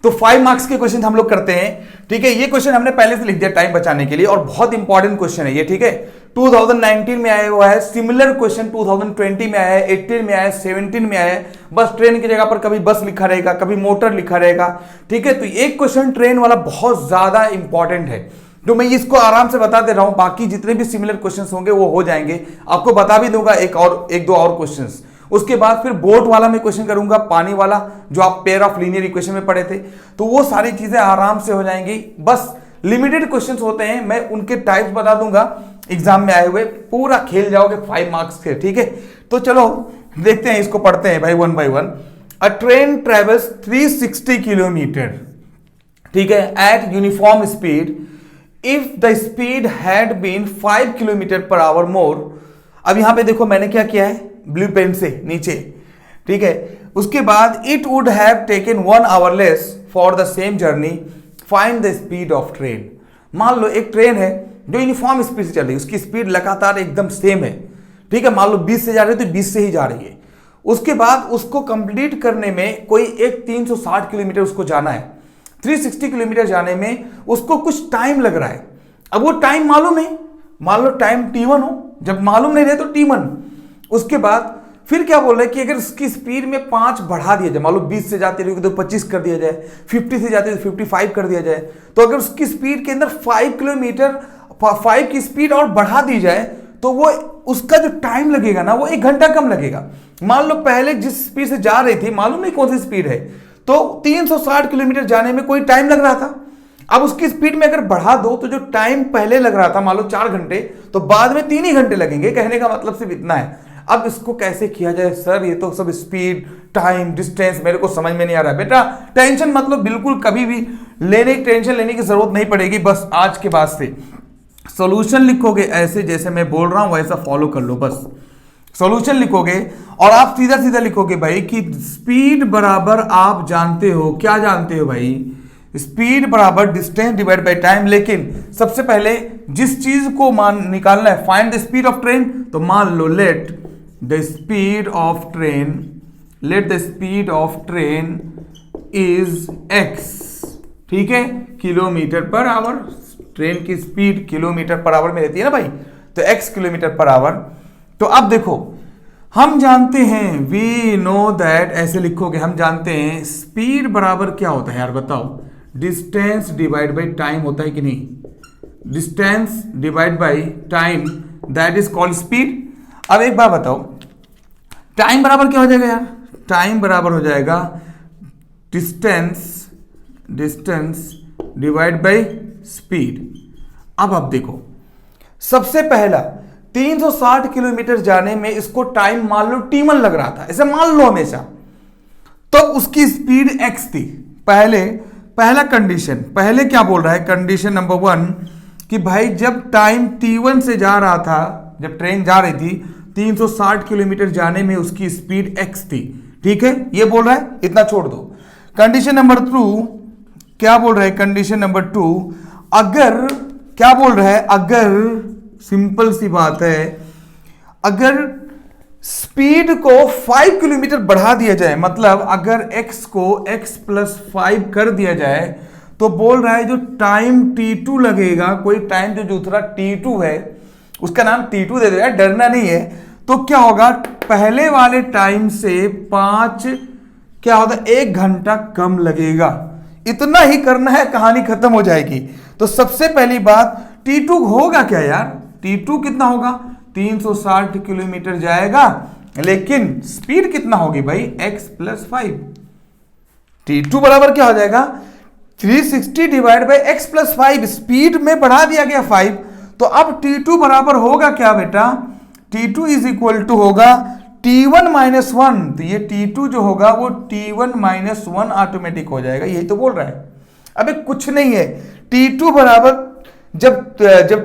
तो 5 मार्क्स के क्वेश्चन हम लोग करते हैं, ठीक है। ये क्वेश्चन हमने पहले से लिख दिया टाइम बचाने के लिए, और बहुत इंपॉर्टेंट क्वेश्चन है ये, ठीक है। 2019 में आया हुआ है, सिमिलर क्वेश्चन 2020 में आया है, 18 में आया है, 17 में आया है। बस ट्रेन की जगह पर कभी बस लिखा रहेगा, कभी मोटर लिखा रहेगा, ठीक है। तो एक क्वेश्चन ट्रेन वाला बहुत ज्यादा इंपॉर्टेंट है, तो मैं इसको आराम से बता दे रहा हूं। बाकी जितने भी सिमिलर क्वेश्चंस होंगे वो हो जाएंगे, आपको बता भी दूंगा एक दो और क्वेश्चंस। उसके बाद फिर बोट वाला मैं क्वेश्चन करूंगा, पानी वाला, जो आप पेयर ऑफ लीनियर इक्वेशन में पढ़े थे, तो वो सारी चीजें आराम से हो जाएंगी। बस लिमिटेड क्वेश्चंस होते हैं, मैं उनके टाइप्स बता दूंगा, एग्जाम में आए हुए पूरा खेल जाओगे 5 मार्क्स के, ठीक है। तो चलो देखते हैं, इसको पढ़ते हैं भाई one by one. A train travels 360 kilometre, ठीक है, at uniform speed if the speed had been 5 kilometre per hour more. अब यहां पे देखो मैंने क्या किया है, ब्लू पेन से नीचे, ठीक है। उसके बाद it would have taken 1 our less for the same journey, find the speed of train. मान लो एक ट्रेन है जो यूनिफॉर्म स्पीड से चल रही है, उसकी स्पीड लगातार एकदम सेम है, ठीक है। मान लो 20 से जा रही है तो 20 से ही जा रही है। उसके बाद उसको कंप्लीट करने में कोई एक 360 किलोमीटर उसको जाना है, 360 किलोमीटर जाने में उसको कुछ टाइम लग रहा है। अब वो टाइम मालूम है, मान लो टाइम t1 हो, जब मालूम नहीं रहे तो t1। उसके बाद फिर क्या बोल रहे हैं कि अगर इसकी स्पीड में 5 बढ़ा दिया जाए, मान लो 20 से जाती रही तो 25 कर दिया जाए, 50 से जाती तो 55 कर दिया जाए, तो अगर उसकी स्पीड के अंदर 5 किलोमीटर 5 की स्पीड और बढ़ा दी जाए तो वो उसका जो टाइम लगेगा ना वो 1 घंटा कम लगेगा। मान लो पहले जिस स्पीड से जा रही थी, मालूम नहीं कौन सी स्पीड है, तो 360 किलोमीटर जाने में कोई टाइम लग रहा था। अब उसकी स्पीड में अगर बढ़ा दो तो जो टाइम पहले लग रहा था मान लो 4 घंटे, तो बाद में 3 ही घंटे लगेंगे। कहने का मतलब सिर्फ इतना है। अब इसको कैसे किया जाए सर, ये तो सब स्पीड, टाइम, डिस्टेंस मेरे को समझ में नहीं आ रहा है। बेटा टेंशन मतलब बिल्कुल कभी भी टेंशन लेने की जरूरत नहीं पड़ेगी। बस आज के बाद से सॉल्यूशन लिखोगे ऐसे जैसे मैं बोल रहा हूं वैसा फॉलो कर लो। बस सॉल्यूशन लिखोगे और आप सीधा सीधा लिखोगे भाई कि स्पीड बराबर, आप जानते हो क्या जानते हो भाई, स्पीड बराबर डिस्टेंस डिवाइड बाय टाइम। लेकिन सबसे पहले जिस चीज को निकालना है, find the speed of train, तो मान लो let the speed of train is x, ठीक है, किलोमीटर पर आवर। ट्रेन की स्पीड किलोमीटर पर आवर में रहती है ना भाई, तो x किलोमीटर पर आवर। तो अब देखो हम जानते हैं, वी नो दैट, ऐसे लिखोगे, हम जानते हैं स्पीड बराबर क्या होता है यार बताओ, डिस्टेंस डिवाइड बाय टाइम होता है कि नहीं, distance divide by time, that is called speed. अब एक बात बताओ, टाइम बराबर क्या हो जाएगा यार, टाइम बराबर हो जाएगा डिस्टेंस डिवाइड बाय स्पीड। अब देखो सबसे पहला 360 किलोमीटर जाने में इसको टाइम मान लो t1 लग रहा था, ऐसे मान लो हमेशा, तो उसकी स्पीड x थी। पहला कंडीशन, पहले क्या बोल रहा है, कंडीशन नंबर 1 कि भाई जब टाइम t1 से जा रहा था, जब ट्रेन जा रही थी 360 किलोमीटर जाने में उसकी स्पीड x थी, ठीक है, ये बोल रहा है, इतना छोड़ दो। कंडीशन नंबर 2 क्या बोल रहा है, कंडीशन नंबर 2 अगर क्या बोल रहा है, अगर सिंपल सी बात है, अगर स्पीड को 5 किलोमीटर बढ़ा दिया जाए, मतलब अगर x को x + 5 कर दिया जाए, तो बोल रहा है जो टाइम t2 लगेगा, कोई टाइम जो दूसरा t2 है उसका नाम t2 दे देगा, डरना नहीं है। तो क्या होगा, पहले वाले टाइम से 5 क्या होगा, 1 घंटा कम लगेगा। इतना ही करना है, कहानी खत्म हो जाएगी। तो सबसे पहली बात t2 होगा क्या यार, t2 कितना होगा, 360 किलोमीटर जाएगा, लेकिन स्पीड कितना होगी भाई, x + 5। t2 बराबर क्या हो जाएगा, 360 डिवाइड बाई x + 5, स्पीड में बढ़ा दिया गया 5, तो अब t2 बराबर होगा क्या बेटा, t2 इज इक्वल टू होगा t1 - 1। तो ये t2 जो होगा वो t1 - 1 ऑटोमेटिक हो जाएगा, यही तो बोल रहा है। अबे कुछ नहीं है, t2 बराबर जब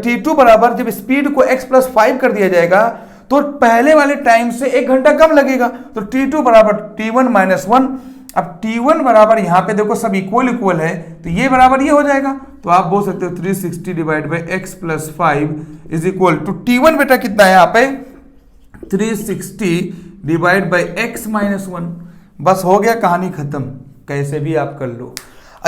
t2 बराबर जब स्पीड को x + 5 कर दिया जाएगा तो पहले वाले टाइम से 1 घंटा कम लगेगा, तो t2 बराबर t1 - 1। अब t1 बराबर यहां पे देखो सब इक्वल है, तो ये बराबर ये हो जाएगा। तो आप बोल सकते हो 360 divide by x + 5 is equal to t1 बेटा कितना है यहाँ पे, 360 डिवाइड बाई x - 1। बस हो गया, कहानी खत्म, कैसे भी आप कर लो।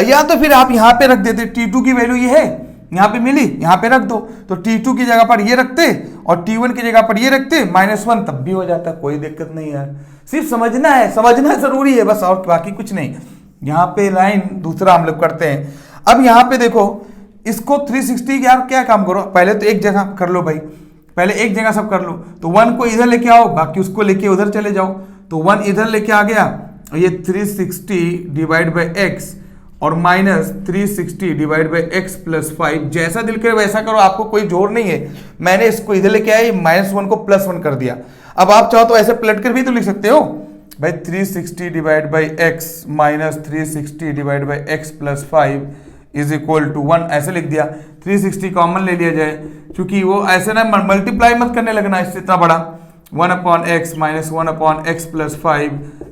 या तो फिर आप यहां पे रख देते, T2 की वैल्यू ये है, यहां पे मिली, यहां पे रख दो, तो T2 की जगह पर ये रखते और T1 की जगह पर ये रखते, -1 तब भी हो जाता, कोई दिक्कत नहीं यार। सिर्फ समझना जरूरी है बस, और बाकी कुछ नहीं। यहाँ पे लाइन दूसरा हम लोग करते हैं। अब यहाँ पे देखो इसको 360 यार क्या काम करो, पहले तो एक जगह कर लो भाई, पहले एक जगह सब कर लो। तो 1 को इधर लेके आओ, बाकी उसको लेके उधर चले जाओ। तो 1 इधर लेके आ गया, ये 360 डिवाइड बाई एक्स और -360 डिवाइड बाई एक्स प्लस 5, जैसा दिल करे वैसा करो, आपको कोई जोर नहीं है। मैंने इसको इधर लेके आया, -1 को +1 कर दिया। अब आप चाहो तो ऐसे पलट कर भी तो लिख सकते हो भाई, 360 divide by x minus 360 divide by x plus 5 is equal to 1, ऐसे लिख दिया। 360 कॉमन ले लिया जाए, क्योंकि वो ऐसे ना मल्टीप्लाई मत करने लगना इससे इतना बड़ा। 1/x minus 1/x plus 5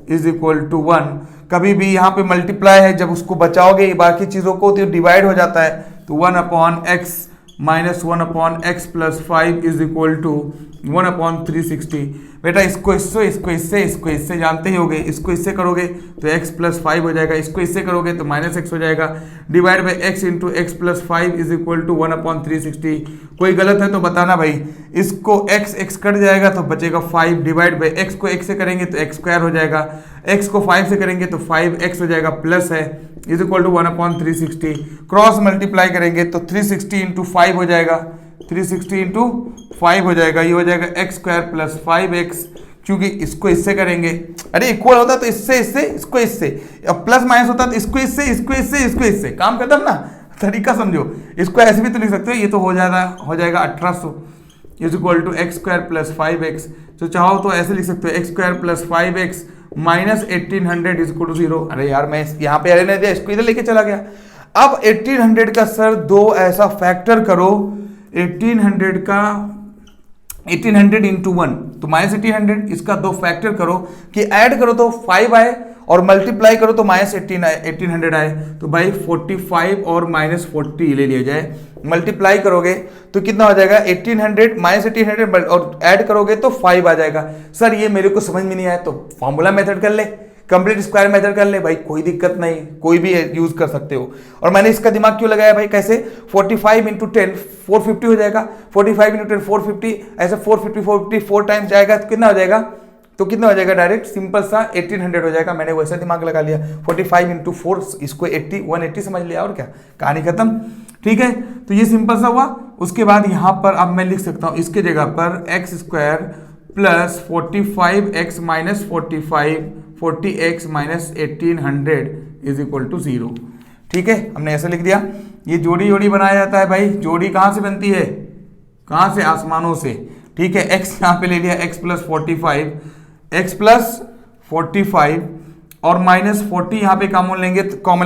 is equal to 1। कभी भी यहाँ पे मल्टीप्लाई है, जब उसको बचाओगे बाकी चीज़ों को तो डिवाइड हो जाता है। तो 1/x minus 1/x plus 5 is equal to 1/360। बेटा इसको इससे जानते ही होगे, इसको इससे करोगे तो x प्लस 5 हो जाएगा, इसको इससे करोगे तो -x हो जाएगा, divide by x into x plus 5 is equal to 1/360। कोई गलत है तो बताना भाई। इसको x कट जाएगा तो बचेगा 5, डिवाइड बाई x को x से करेंगे तो x स्क्वायर हो जाएगा, x को 5 से करेंगे तो 5x हो जाएगा, प्लस है is equal to 1/360। Cross multiply करेंगे तो 360 इंटू 5 हो जाएगा, 360 इंटू 5 हो जाएगा, ये हो जाएगा x स्क्वायर प्लस 5x, क्योंकि इसको इससे करेंगे, अरे इक्वल होता तो इससे इसको इससे, अब प्लस माइनस होता तो इसको इससे, काम खत्म ना। तरीका समझो, इसको ऐसे भी तो लिख सकते हो, ये तो हो जाएगा 1800 is equal to x square plus 5x। तो चाहो तो ऐसे लिख सकते हो, x square plus 5x minus 1800 is equal to 0। अरे यार मैं यहाँ पे रहने दिया, इसको इधर लेके चला गया। अब 1800 का सर दो ऐसा फैक्टर करो, 1800 इंटू 1 तो -1800, इसका दो फैक्टर करो कि ऐड करो तो 5 आए और मल्टीप्लाई करो तो -1800 आए। तो भाई 45 और -40 ले लिया जाए, मल्टीप्लाई करोगे तो कितना हो जाएगा 1800 -1800 और ऐड करोगे तो 5 आ जाएगा। सर ये मेरे को समझ में नहीं आया तो फॉर्मूला मेथड कर ले, कंप्लीट स्क्वायर मेथड कर ले भाई, कोई दिक्कत नहीं, कोई भी यूज कर सकते हो। और मैंने इसका दिमाग क्यों लगाया भाई, कैसे 45 इंटू 10 450 हो जाएगा, 45 इंटू 10 450, ऐसे 450 4 टाइम्स जाएगा तो कितना हो जाएगा डायरेक्ट सिंपल सा 1800 हो जाएगा। मैंने वैसा दिमाग लगा लिया, 45 इंटू 4 इसको 180 समझ लिया, और क्या, कहानी खत्म। ठीक है, तो ये सिंपल सा हुआ। उसके बाद यहाँ पर अब मैं लिख सकता हूँ इसके जगह पर x square plus 45x minus 40x minus 1800 is equal to 0। ठीक है, हमने ऐसे लिख दिया। ये जोड़ी बनाया जाता है भाई, जोड़ी कहाँ से बनती है, कहाँ से, आसमानों से। ठीक है, x यहाँ पे ले लिया, x प्लस 45 और -40 यहाँ पे कॉमन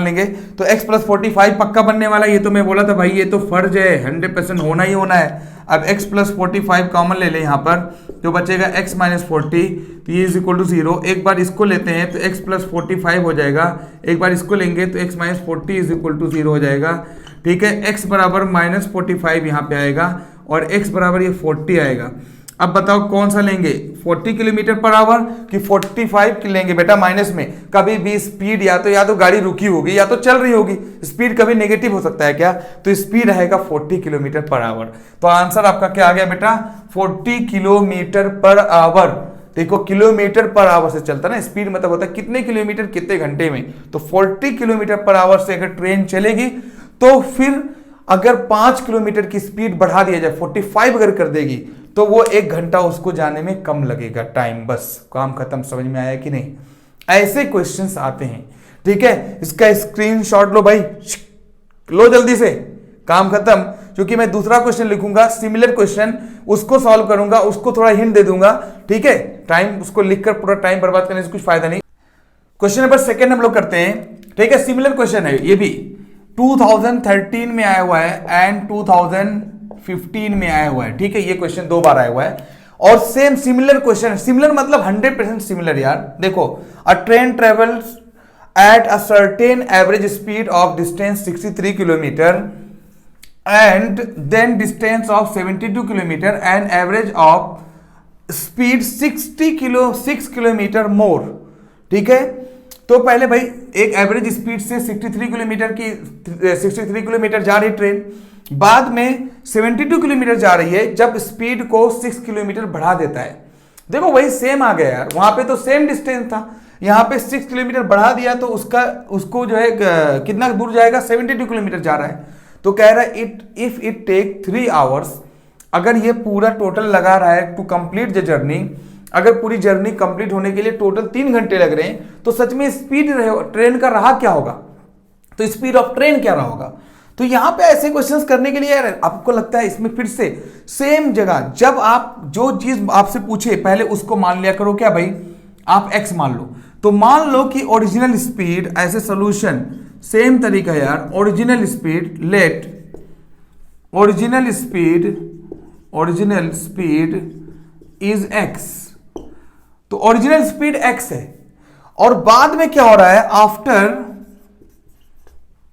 लेंगे तो x प्लस 45 पक्का बनने वाला है। ये तो मैं बोला था भाई, ये तो फर्ज है, 100% होना ही होना है। अब x प्लस 45 कॉमन ले लें यहाँ पर, तो बचेगा x माइनस 40, तो ये इज इक्वल टू 0। एक बार इसको लेते हैं तो x प्लस 45 हो जाएगा, एक बार इसको लेंगे तो x minus 40 is equal to 0 हो जाएगा। ठीक है, x बराबर -45 यहाँ पे आएगा और x बराबर ये 40 आएगा। अब बताओ कौन सा लेंगे, 40 किलोमीटर पर आवर कि 45 लेंगे। बेटा माइनस में कभी भी स्पीड या तो गाड़ी रुकी होगी या तो चल रही होगी, स्पीड कभी नेगेटिव हो सकता है क्या, तो स्पीड रहेगा 40 किलोमीटर पर आवर। तो आंसर आपका क्या आ गया बेटा, 40 किलोमीटर पर आवर। देखो किलोमीटर पर आवर से चलता ना, स्पीड मतलब होता है कितने किलोमीटर कितने घंटे में। तो 40 किलोमीटर पर आवर से अगर ट्रेन चलेगी तो फिर अगर 5 किलोमीटर की स्पीड बढ़ा दिया जाए, 45 अगर कर देगी, तो वो 1 घंटा उसको जाने में कम लगेगा टाइम, बस काम खत्म। समझ में आया कि नहीं, ऐसे क्वेश्चंस आते हैं। ठीक है, इसका स्क्रीनशॉट लो भाई, लो जल्दी से, काम खत्म। क्योंकि मैं दूसरा क्वेश्चन लिखूंगा, सिमिलर क्वेश्चन, उसको सॉल्व करूंगा, उसको थोड़ा हिंट दे दूंगा। ठीक है, टाइम उसको लिखकर पूरा टाइम बर्बाद करने से कुछ फायदा नहीं। क्वेश्चन नंबर 2 हम लोग करते हैं। ठीक है, सिमिलर क्वेश्चन है, ये भी 2013 में आया हुआ है एंड 2015 में आया हुआ है। ठीक है, ये क्वेश्चन 2 बार आया हुआ है और सेम सिमिलर क्वेश्चन, सिमिलर मतलब 100% सिमिलर यार। देखो, a train travels at a certain average speed of distance 63 kilometre and then distance of 72 kilometre and average of speed 6 kilometre more. ठीक है, तो पहले भाई एक एवरेज स्पीड से 63 किलोमीटर जा रही ट्रेन, बाद में 72 किलोमीटर जा रही है जब स्पीड को 6 किलोमीटर बढ़ा देता है। देखो वही सेम आ गया यार, वहां पे तो सेम डिस्टेंस था, यहाँ पे 6 किलोमीटर बढ़ा दिया तो उसको जो है कितना दूर जाएगा, 72 किलोमीटर जा रहा है। तो कह रहा है इफ इट टेक 3 आवर्स, अगर ये पूरा टोटल लगा रहा है टू कंप्लीट द जर्नी, अगर पूरी जर्नी कंप्लीट होने के लिए टोटल 3 घंटे लग रहे हैं, तो सच में स्पीड ट्रेन का रहा क्या होगा, तो स्पीड ऑफ ट्रेन क्या रहा होगा। तो यहां पे ऐसे क्वेश्चंस करने के लिए यार आपको लगता है इसमें फिर से सेम जगह, जब आप जो चीज आपसे पूछे पहले उसको मान लिया करो, क्या भाई आप x मान लो, तो मान लो कि ओरिजिनल स्पीड, ऐसे सोल्यूशन सेम तरीका यार, original speed let original speed is x, तो ओरिजिनल स्पीड x है, और बाद में क्या हो रहा है आफ्टर,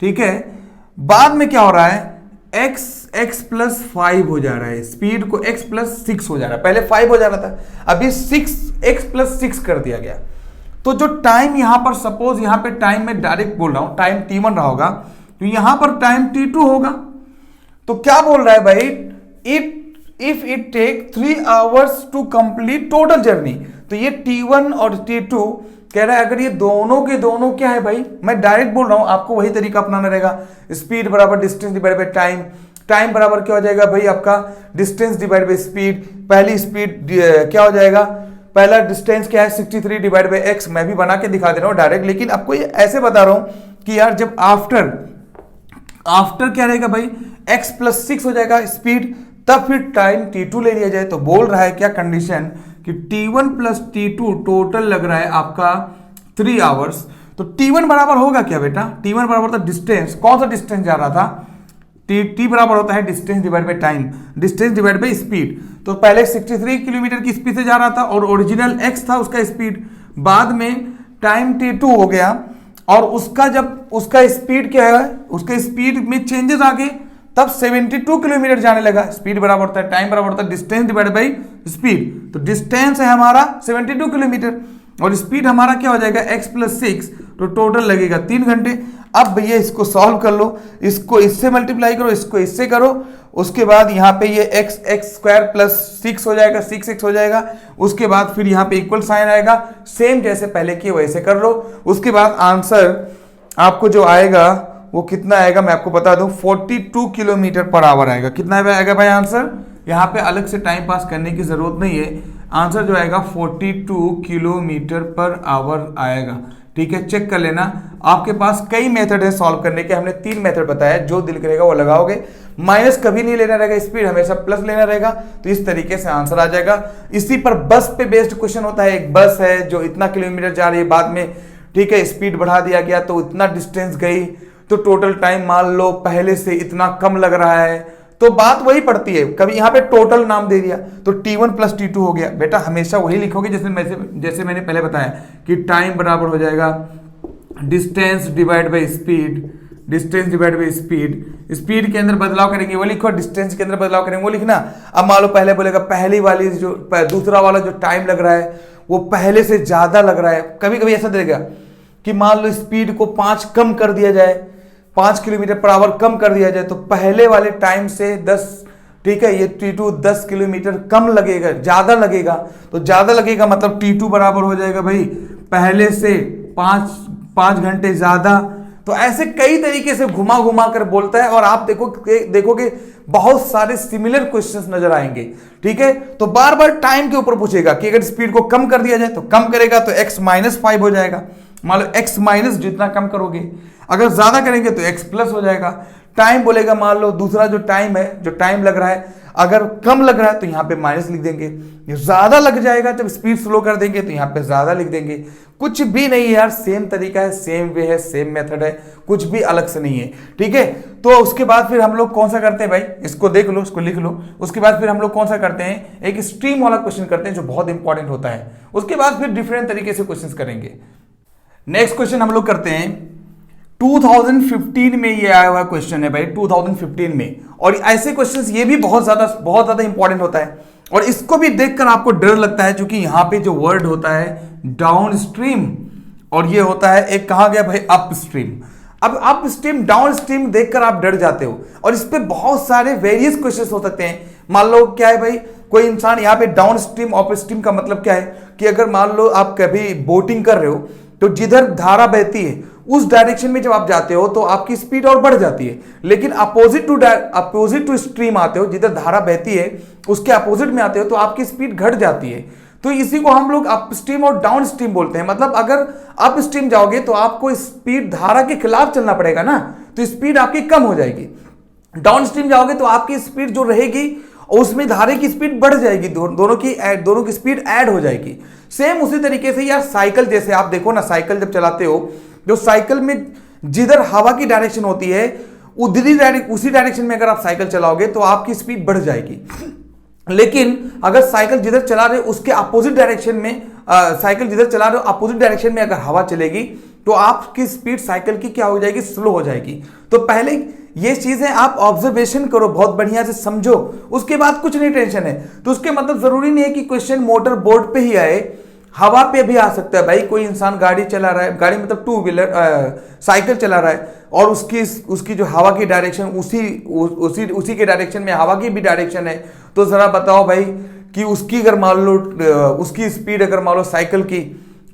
ठीक है, बाद में क्या हो रहा है x प्लस 5 हो जा रहा है, स्पीड को x प्लस 6 हो जा रहा है, पहले 5 हो जा रहा था, अभी 6x प्लस 6 कर दिया गया। तो जो टाइम यहां पर, सपोज यहां पे टाइम में डायरेक्ट बोल रहा हूं, टाइम t1 रहा होगा, तो यहां पर टाइम t2 होगा। तो क्या बोल रहा है भाई, if it take 3 hours to complete total journey, तो ये t1 और t2 कह रहा है अगर ये दोनों के दोनों क्या है भाई, मैं डायरेक्ट बोल रहा हूं, आपको वही तरीका अपनाना रहेगा, स्पीड बराबर distance divide by time, time बराबर क्या हो जाएगा भाई आपका डिस्टेंस डिवाइड बाय स्पीड, पहली स्पीड क्या हो जाएगा, पहला डिस्टेंस क्या है 63 डिवाइड बाय x, मैं भी बना के दिखा दे रहा हूं डायरेक्ट, लेकिन आपको ये ऐसे बता रहा हूं कि यार जब आफ्टर क्या रहेगा भाई x प्लस 6 हो जाएगा स्पीड, तब फिर टाइम t2 ले लिया जाए। तो बोल रहा है क्या कंडीशन कि t1 प्लस t2 टोटल लग रहा है आपका 3 आवर्स, तो t1 बराबर होगा क्या बेटा, t1 बराबर था डिस्टेंस, कौन सा डिस्टेंस जा रहा था, t बराबर होता है distance divide by time, distance divide by speed. तो पहले 63 किलोमीटर की स्पीड से जा रहा था और ओरिजिनल x था उसका स्पीड, बाद में टाइम t2 हो गया, और उसका जब उसका स्पीड क्या है, उसके स्पीड में चेंजेस आ गए, तब 72 किलोमीटर जाने लगा, स्पीड बराबर होता है टाइम बराबर होता है डिस्टेंस डिवाइड बाय स्पीड, तो डिस्टेंस है हमारा 72 किलोमीटर और स्पीड हमारा क्या हो जाएगा x प्लस 6, तो टोटल लगेगा 3 घंटे। अब भैया इसको सॉल्व कर लो, इसको इससे मल्टीप्लाई करो, इसको इससे करो, उसके बाद यहाँ पे ये x स्क्वायर प्लस 6 हो जाएगा, 6x हो जाएगा, उसके बाद फिर यहाँ पे इक्वल साइन आएगा, सेम जैसे पहले किए वैसे कर लो। उसके बाद आंसर आपको जो आएगा वो कितना आएगा मैं आपको बता दूं, 42 किलोमीटर पर आवर आएगा। कितना आएगा भाई आंसर, यहाँ पे अलग से टाइम पास करने की जरूरत नहीं है, आंसर जो आएगा 42 किलोमीटर पर आवर आएगा। ठीक है, चेक कर लेना, आपके पास कई मेथड है सॉल्व करने के, हमने 3 मेथड बताया, जो दिल करेगा वो लगाओगे, माइनस कभी नहीं लेना रहेगा, स्पीड हमेशा प्लस लेना रहेगा, तो इस तरीके से आंसर आ जाएगा। इसी पर बस पे बेस्ड क्वेश्चन होता है, एक बस है जो इतना किलोमीटर जा रही है, बाद में ठीक है स्पीड बढ़ा दिया गया तो इतना डिस्टेंस गई, तो टोटल टाइम मान लो पहले से इतना कम लग रहा है, तो बात वही पड़ती है, कभी यहाँ पे टोटल नाम दे दिया तो t1 प्लस t2 हो गया। बेटा हमेशा वही लिखोगे जैसे मैंने पहले बताया कि टाइम बराबर हो जाएगा distance divide by speed, distance divide by speed, speed के अंदर बदलाव करेंगे वो लिखो, डिस्टेंस के अंदर बदलाव करेंगे वो लिखना। अब मान लो पहले बोलेगा पहली वाली जो दूसरा वाला जो टाइम लग रहा है वो पहले से ज्यादा लग रहा है, कभी कभी ऐसा देगा कि मान लो स्पीड को 5 कम कर दिया जाए, 5 किलोमीटर पर आवर कम कर दिया जाए, तो पहले वाले टाइम से 10, ठीक है, ये t2 10 किलोमीटर कम लगेगा, ज्यादा लगेगा, तो ज्यादा लगेगा मतलब t2 बराबर हो जाएगा भाई पहले से 5 घंटे ज्यादा। तो ऐसे कई तरीके से घुमा घुमा कर बोलता है, और आप देखोगे बहुत सारे सिमिलर क्वेश्चंस नजर आएंगे। ठीक है, तो बार बार टाइम के ऊपर पूछेगा कि अगर स्पीड को कम कर दिया जाए तो कम करेगा तो x माइनस 5 हो जाएगा, मान लो x माइनस जितना कम करोगे, अगर ज्यादा करेंगे तो x प्लस हो जाएगा। टाइम बोलेगा मान लो दूसरा जो टाइम है, जो टाइम लग रहा है, अगर कम लग रहा है तो यहाँ पे माइनस लिख देंगे, ज्यादा लग जाएगा जब स्पीड स्लो कर देंगे तो यहाँ पे ज्यादा लिख देंगे। कुछ भी नहीं है यार, सेम तरीका है, सेम वे है, सेम मेथड है, कुछ भी अलग से नहीं है। ठीक है, तो उसके बाद फिर हम लोग कौन सा करते हैं भाई, इसको देख लो, इसको लिख लो। उसके बाद फिर हम लोग कौन सा करते हैं, एक स्ट्रीम वाला क्वेश्चन करते हैं जो बहुत इंपॉर्टेंट होता है। उसके बाद फिर डिफरेंट तरीके से क्वेश्चन करेंगे। नेक्स्ट क्वेश्चन हम लोग करते हैं 2015 में, ये आया हुआ क्वेश्चन है भाई 2015 में, और ऐसे क्वेश्चंस ये भी बहुत ज्यादा इंपॉर्टेंट होता है, और इसको भी देखकर आपको डर लगता है क्योंकि यहां पे जो वर्ड होता है डाउन स्ट्रीम, और ये होता है एक, कहा गया भाई अप स्ट्रीम। अब अप स्ट्रीम डाउन स्ट्रीम देखकर आप डर जाते हो, और इस पे बहुत सारे वेरियस क्वेश्चंस हो सकते हैं। मान लो क्या है भाई, कोई इंसान यहाँ पे डाउन स्ट्रीम अप स्ट्रीम का मतलब क्या है कि अगर मान लो आप कभी बोटिंग कर रहे हो तो जिधर धारा बहती है उस डायरेक्शन में जब आप जाते हो तो आपकी स्पीड और बढ़ जाती है, लेकिन अपोजिट टू स्ट्रीम आते हो, जिधर धारा बहती है उसके अपोजिट में आते हो तो आपकी स्पीड घट जाती है। तो इसी को हम लोग अप स्ट्रीम और डाउन स्ट्रीम बोलते हैं। मतलब अगर अप स्ट्रीम जाओगे तो आपको स्पीड धारा के खिलाफ चलना पड़ेगा ना, तो स्पीड आपकी कम हो जाएगी। डाउन स्ट्रीम जाओगे तो आपकी स्पीड जो रहेगी उसमें धारे की स्पीड बढ़ जाएगी, दोनों की स्पीड ऐड हो जाएगी। सेम उसी तरीके से यार साइकिल जैसे आप देखो ना, साइकिल जब चलाते हो, जो साइकिल में जिधर हवा की डायरेक्शन होती है उसी डायरेक्शन में अगर आप साइकिल चलाओगे तो आपकी स्पीड बढ़ जाएगी। लेकिन अगर साइकिल जिधर चला रहे उसके अपोजिट डायरेक्शन में साइकिल जिधर चला रहे हो अपोजिट डायरेक्शन में अगर हवा चलेगी तो आपकी स्पीड साइकिल की क्या हो जाएगी, स्लो हो जाएगी। तो पहले ये चीजें आप ऑब्जर्वेशन करो, बहुत बढ़िया से समझो, उसके बाद कुछ नहीं टेंशन है। तो उसके मतलब जरूरी नहीं है कि क्वेश्चन मोटर बोर्ड पे ही आए, हवा पे भी आ सकता है भाई। कोई इंसान गाड़ी चला रहा है, गाड़ी मतलब टू व्हीलर साइकिल चला रहा है, और उसकी जो हवा की डायरेक्शन उसी के डायरेक्शन में हवा की भी डायरेक्शन है। तो जरा बताओ भाई कि उसकी अगर मान लो उसकी स्पीड अगर मान लो साइकिल की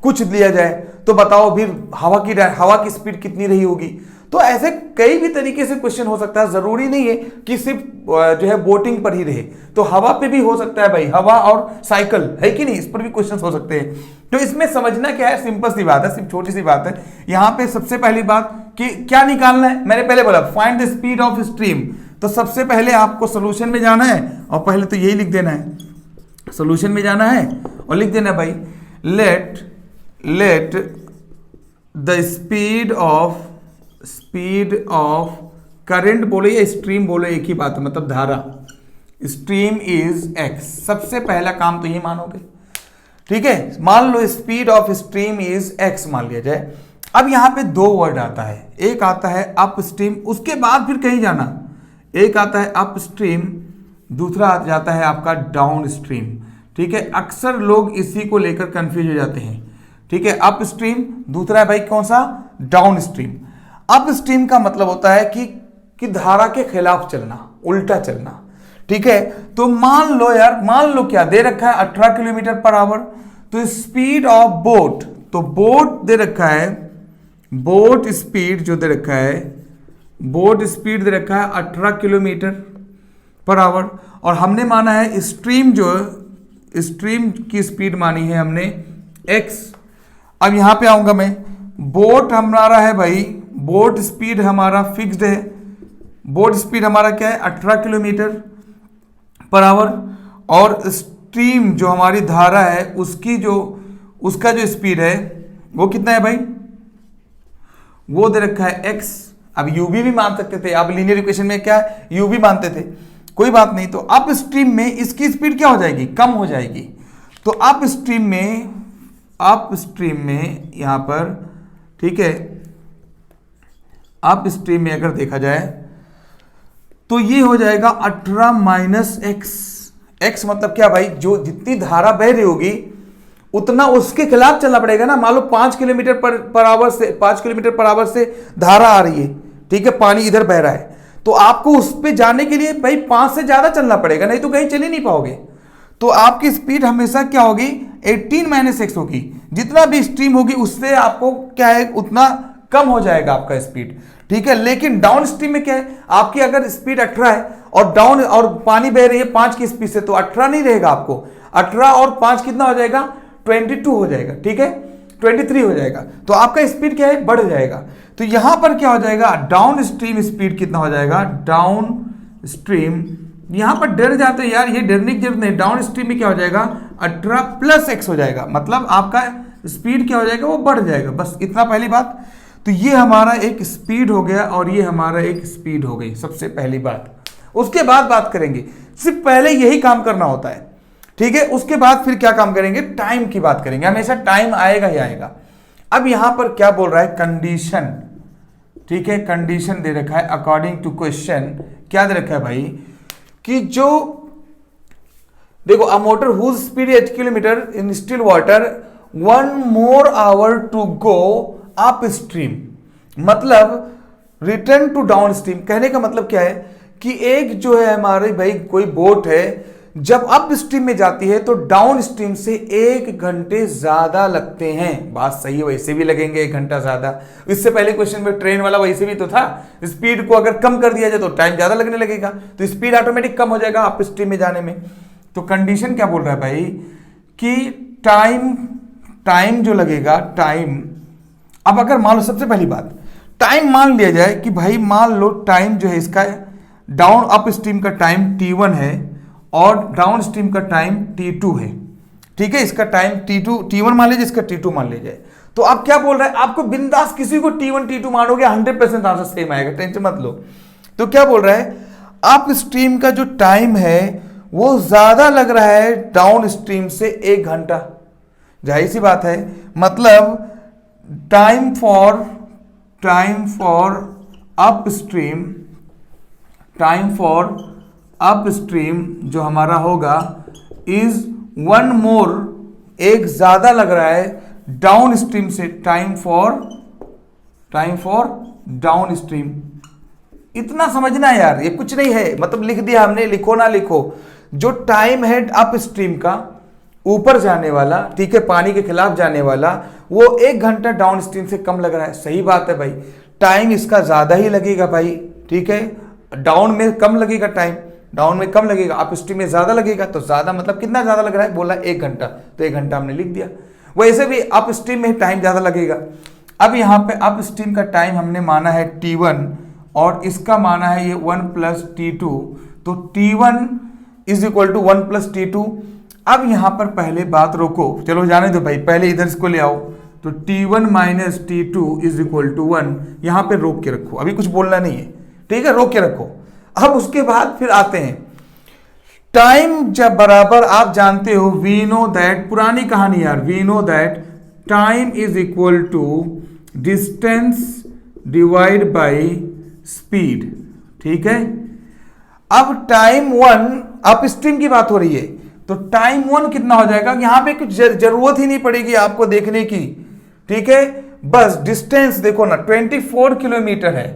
कुछ लिया जाए तो बताओ फिर हवा की स्पीड कितनी रही होगी। तो ऐसे कई भी तरीके से क्वेश्चन हो सकता है, जरूरी नहीं है कि सिर्फ जो है बोटिंग पर ही रहे, तो हवा पे भी हो सकता है भाई, हवा और साइकिल है कि नहीं, इस पर भी क्वेश्चन हो सकते हैं। तो इसमें समझना क्या है, सिंपल सी बात है, सिर्फ छोटी सी बात है। यहाँ पे सबसे पहली बात कि क्या निकालना है, मैंने पहले बोला find the speed of stream. तो सबसे पहले आपको सोल्यूशन में जाना है, और पहले तो यही लिख देना है, सोल्यूशन में जाना है और लिख देना है भाई late the speed of current बोले या स्ट्रीम बोले एक ही बात है, मतलब धारा, स्ट्रीम इज x। सबसे पहला काम तो ये मानोगे, ठीक है। मान लो speed of stream is x मान लिया जाए। अब यहां पे दो वर्ड आता है, एक आता है अप स्ट्रीम, उसके बाद फिर कहीं जाना, एक आता है अप स्ट्रीम, दूसरा आ जाता है आपका डाउन स्ट्रीम, ठीक है। अक्सर लोग इसी को लेकर कंफ्यूज हो जाते हैं, ठीक है। अप स्ट्रीम, दूसरा है भाई कौन सा, डाउन स्ट्रीम। अप स्ट्रीम का मतलब होता है कि धारा के खिलाफ चलना, उल्टा चलना, ठीक है। तो मान लो यार, मान लो क्या दे रखा है 18 किलोमीटर पर आवर, तो स्पीड ऑफ बोट, तो बोट दे रखा है, बोट स्पीड जो दे रखा है, बोट स्पीड दे रखा है 18 किलोमीटर पर आवर, और हमने माना है स्ट्रीम, जो स्ट्रीम की स्पीड मानी है हमने x। अब यहां पे आऊंगा मैं, बोट हमारा है भाई, बोट स्पीड हमारा फिक्स्ड है, बोट स्पीड हमारा क्या है 18 किलोमीटर पर आवर, और स्ट्रीम जो हमारी धारा है उसका जो स्पीड है वो कितना है भाई, वो दे रखा है x। अब u भी मान सकते थे, अब लीनियर इक्वेशन में क्या u भी मानते थे, कोई बात नहीं। तो अप स्ट्रीम में इसकी स्पीड क्या हो जाएगी, कम हो जाएगी। तो अप स्ट्रीम में यहां पर, ठीक है, अप स्ट्रीम में अगर देखा जाए तो ये हो जाएगा 18 माइनस x मतलब क्या भाई, जो जितनी धारा बह रही होगी उतना उसके खिलाफ चलना पड़ेगा ना। मान लो 5 किलोमीटर पर आवर से धारा आ रही है, ठीक है, पानी इधर बह रहा है, तो आपको उस पे जाने के लिए भाई 5 से ज्यादा चलना पड़ेगा, नहीं तो कहीं चल ही नहीं पाओगे। तो आपकी स्पीड हमेशा क्या होगी, 18 माइनस x होगी। जितना भी स्ट्रीम होगी उससे आपको क्या है, उतना कम हो जाएगा आपका स्पीड, ठीक है। लेकिन डाउन स्ट्रीम में क्या है, आपकी अगर स्पीड 18 है और डाउन और पानी बह रही है 5 की स्पीड से, तो 18 नहीं रहेगा आपको, 18 और 5 कितना हो जाएगा, 22 हो जाएगा, ठीक है, 23 हो जाएगा। तो आपका स्पीड क्या है, बढ़ जाएगा। तो यहां पर क्या हो जाएगा, डाउन स्ट्रीम स्पीड कितना हो जाएगा, डाउन स्ट्रीम, यहां पर डर जाते हैं यार, ये डरने की जरूरत नहीं। डाउन स्ट्रीम में क्या हो जाएगा, 18 प्लस x हो जाएगा, मतलब आपका स्पीड क्या हो जाएगा, वो बढ़ जाएगा। बस इतना पहली बात। तो ये हमारा एक स्पीड हो गया और ये हमारा एक स्पीड हो गई, सबसे पहली बात। उसके बाद बात करेंगे, सिर्फ पहले यही काम करना होता है, ठीक है। उसके बाद फिर क्या काम करेंगे, टाइम की बात करेंगे, हमेशा टाइम आएगा ही आएगा। अब यहां पर क्या बोल रहा है, कंडीशन, ठीक है, कंडीशन दे रखा है अकॉर्डिंग टू क्वेश्चन। क्या दे रखा है भाई, कि जो देखो, a motor whose speed 8 kilometre in still water 1 more hour to go upstream, मतलब रिटर्न टू डाउन स्ट्रीम। कहने का मतलब क्या है कि एक जो है हमारे भाई कोई बोट है, जब अप स्ट्रीम में जाती है तो डाउन स्ट्रीम से 1 घंटे ज्यादा लगते हैं। बात सही है, वैसे भी लगेंगे 1 घंटा ज्यादा। इससे पहले क्वेश्चन में ट्रेन वाला वैसे भी तो था, स्पीड को अगर कम कर दिया जाए तो टाइम ज्यादा लगने लगेगा, तो स्पीड ऑटोमेटिक कम हो जाएगा अप स्ट्रीम में जाने में। तो कंडीशन क्या बोल रहा है भाई कि टाइम जो लगेगा, टाइम, अब अगर मान लो सबसे पहली बात टाइम मान लिया जाए कि भाई मान लो टाइम जो है इसका डाउन अप स्ट्रीम का टाइम T1 है और डाउन स्ट्रीम का टाइम T2 है, ठीक है। इसका टाइम T1 मान लीजिए, इसका T2 मान लीजिए। तो आप क्या बोल रहे हैं, आपको बिंदास किसी को T1 T2 मानोगे 100% आंसर सेम आएगा, टेंशन मत लो। तो क्या बोल रहा है, अप स्ट्रीम का जो टाइम है वो ज्यादा लग रहा है डाउन स्ट्रीम से 1 घंटा। जाहिर सी बात है, मतलब टाइम फॉर अपस्ट्रीम जो हमारा होगा इज 1 मोर, एक ज्यादा लग रहा है डाउन स्ट्रीम से, टाइम फॉर डाउन स्ट्रीम। इतना समझना है यार, ये कुछ नहीं है, मतलब लिख दिया हमने, लिखो ना लिखो। जो टाइम है अप स्ट्रीम का ऊपर जाने वाला, ठीक है, पानी के खिलाफ जाने वाला, वो 1 घंटा डाउन स्ट्रीम से कम लग रहा है। सही बात है भाई, टाइम इसका ज्यादा ही लगेगा भाई, ठीक है। डाउन में कम लगेगा, टाइम डाउन में कम लगेगा, अप स्ट्रीम में ज्यादा लगेगा। तो ज्यादा मतलब कितना ज्यादा लग रहा है, बोला 1 घंटा, तो 1 घंटा हमने लिख दिया। वैसे भी अप स्ट्रीम में टाइम ज्यादा लगेगा। अब यहाँ पे अप स्ट्रीम का टाइम हमने माना है T1 और इसका माना है ये 1 प्लस T2, तो T1 is equal to 1 plus T2। अब यहां पर पहले बात रोको, चलो जाने दो भाई, पहले इधर इसको ले आओ। तो T1 minus T2 is equal to 1, यहां पे रोक के रखो, अभी कुछ बोलना नहीं है, ठीक है, रोक के रखो। अब उसके बाद फिर आते हैं टाइम जब बराबर, आप जानते हो वी नो दैट, पुरानी कहानी यार, we know that time is equal to distance divide by speed, ठीक है। अब टाइम 1 अप स्ट्रीम की बात हो रही है, तो टाइम 1 कितना हो जाएगा, यहां पे कुछ जरूरत ही नहीं पड़ेगी आपको देखने की, ठीक है। बस डिस्टेंस देखो ना, 24 किलोमीटर है,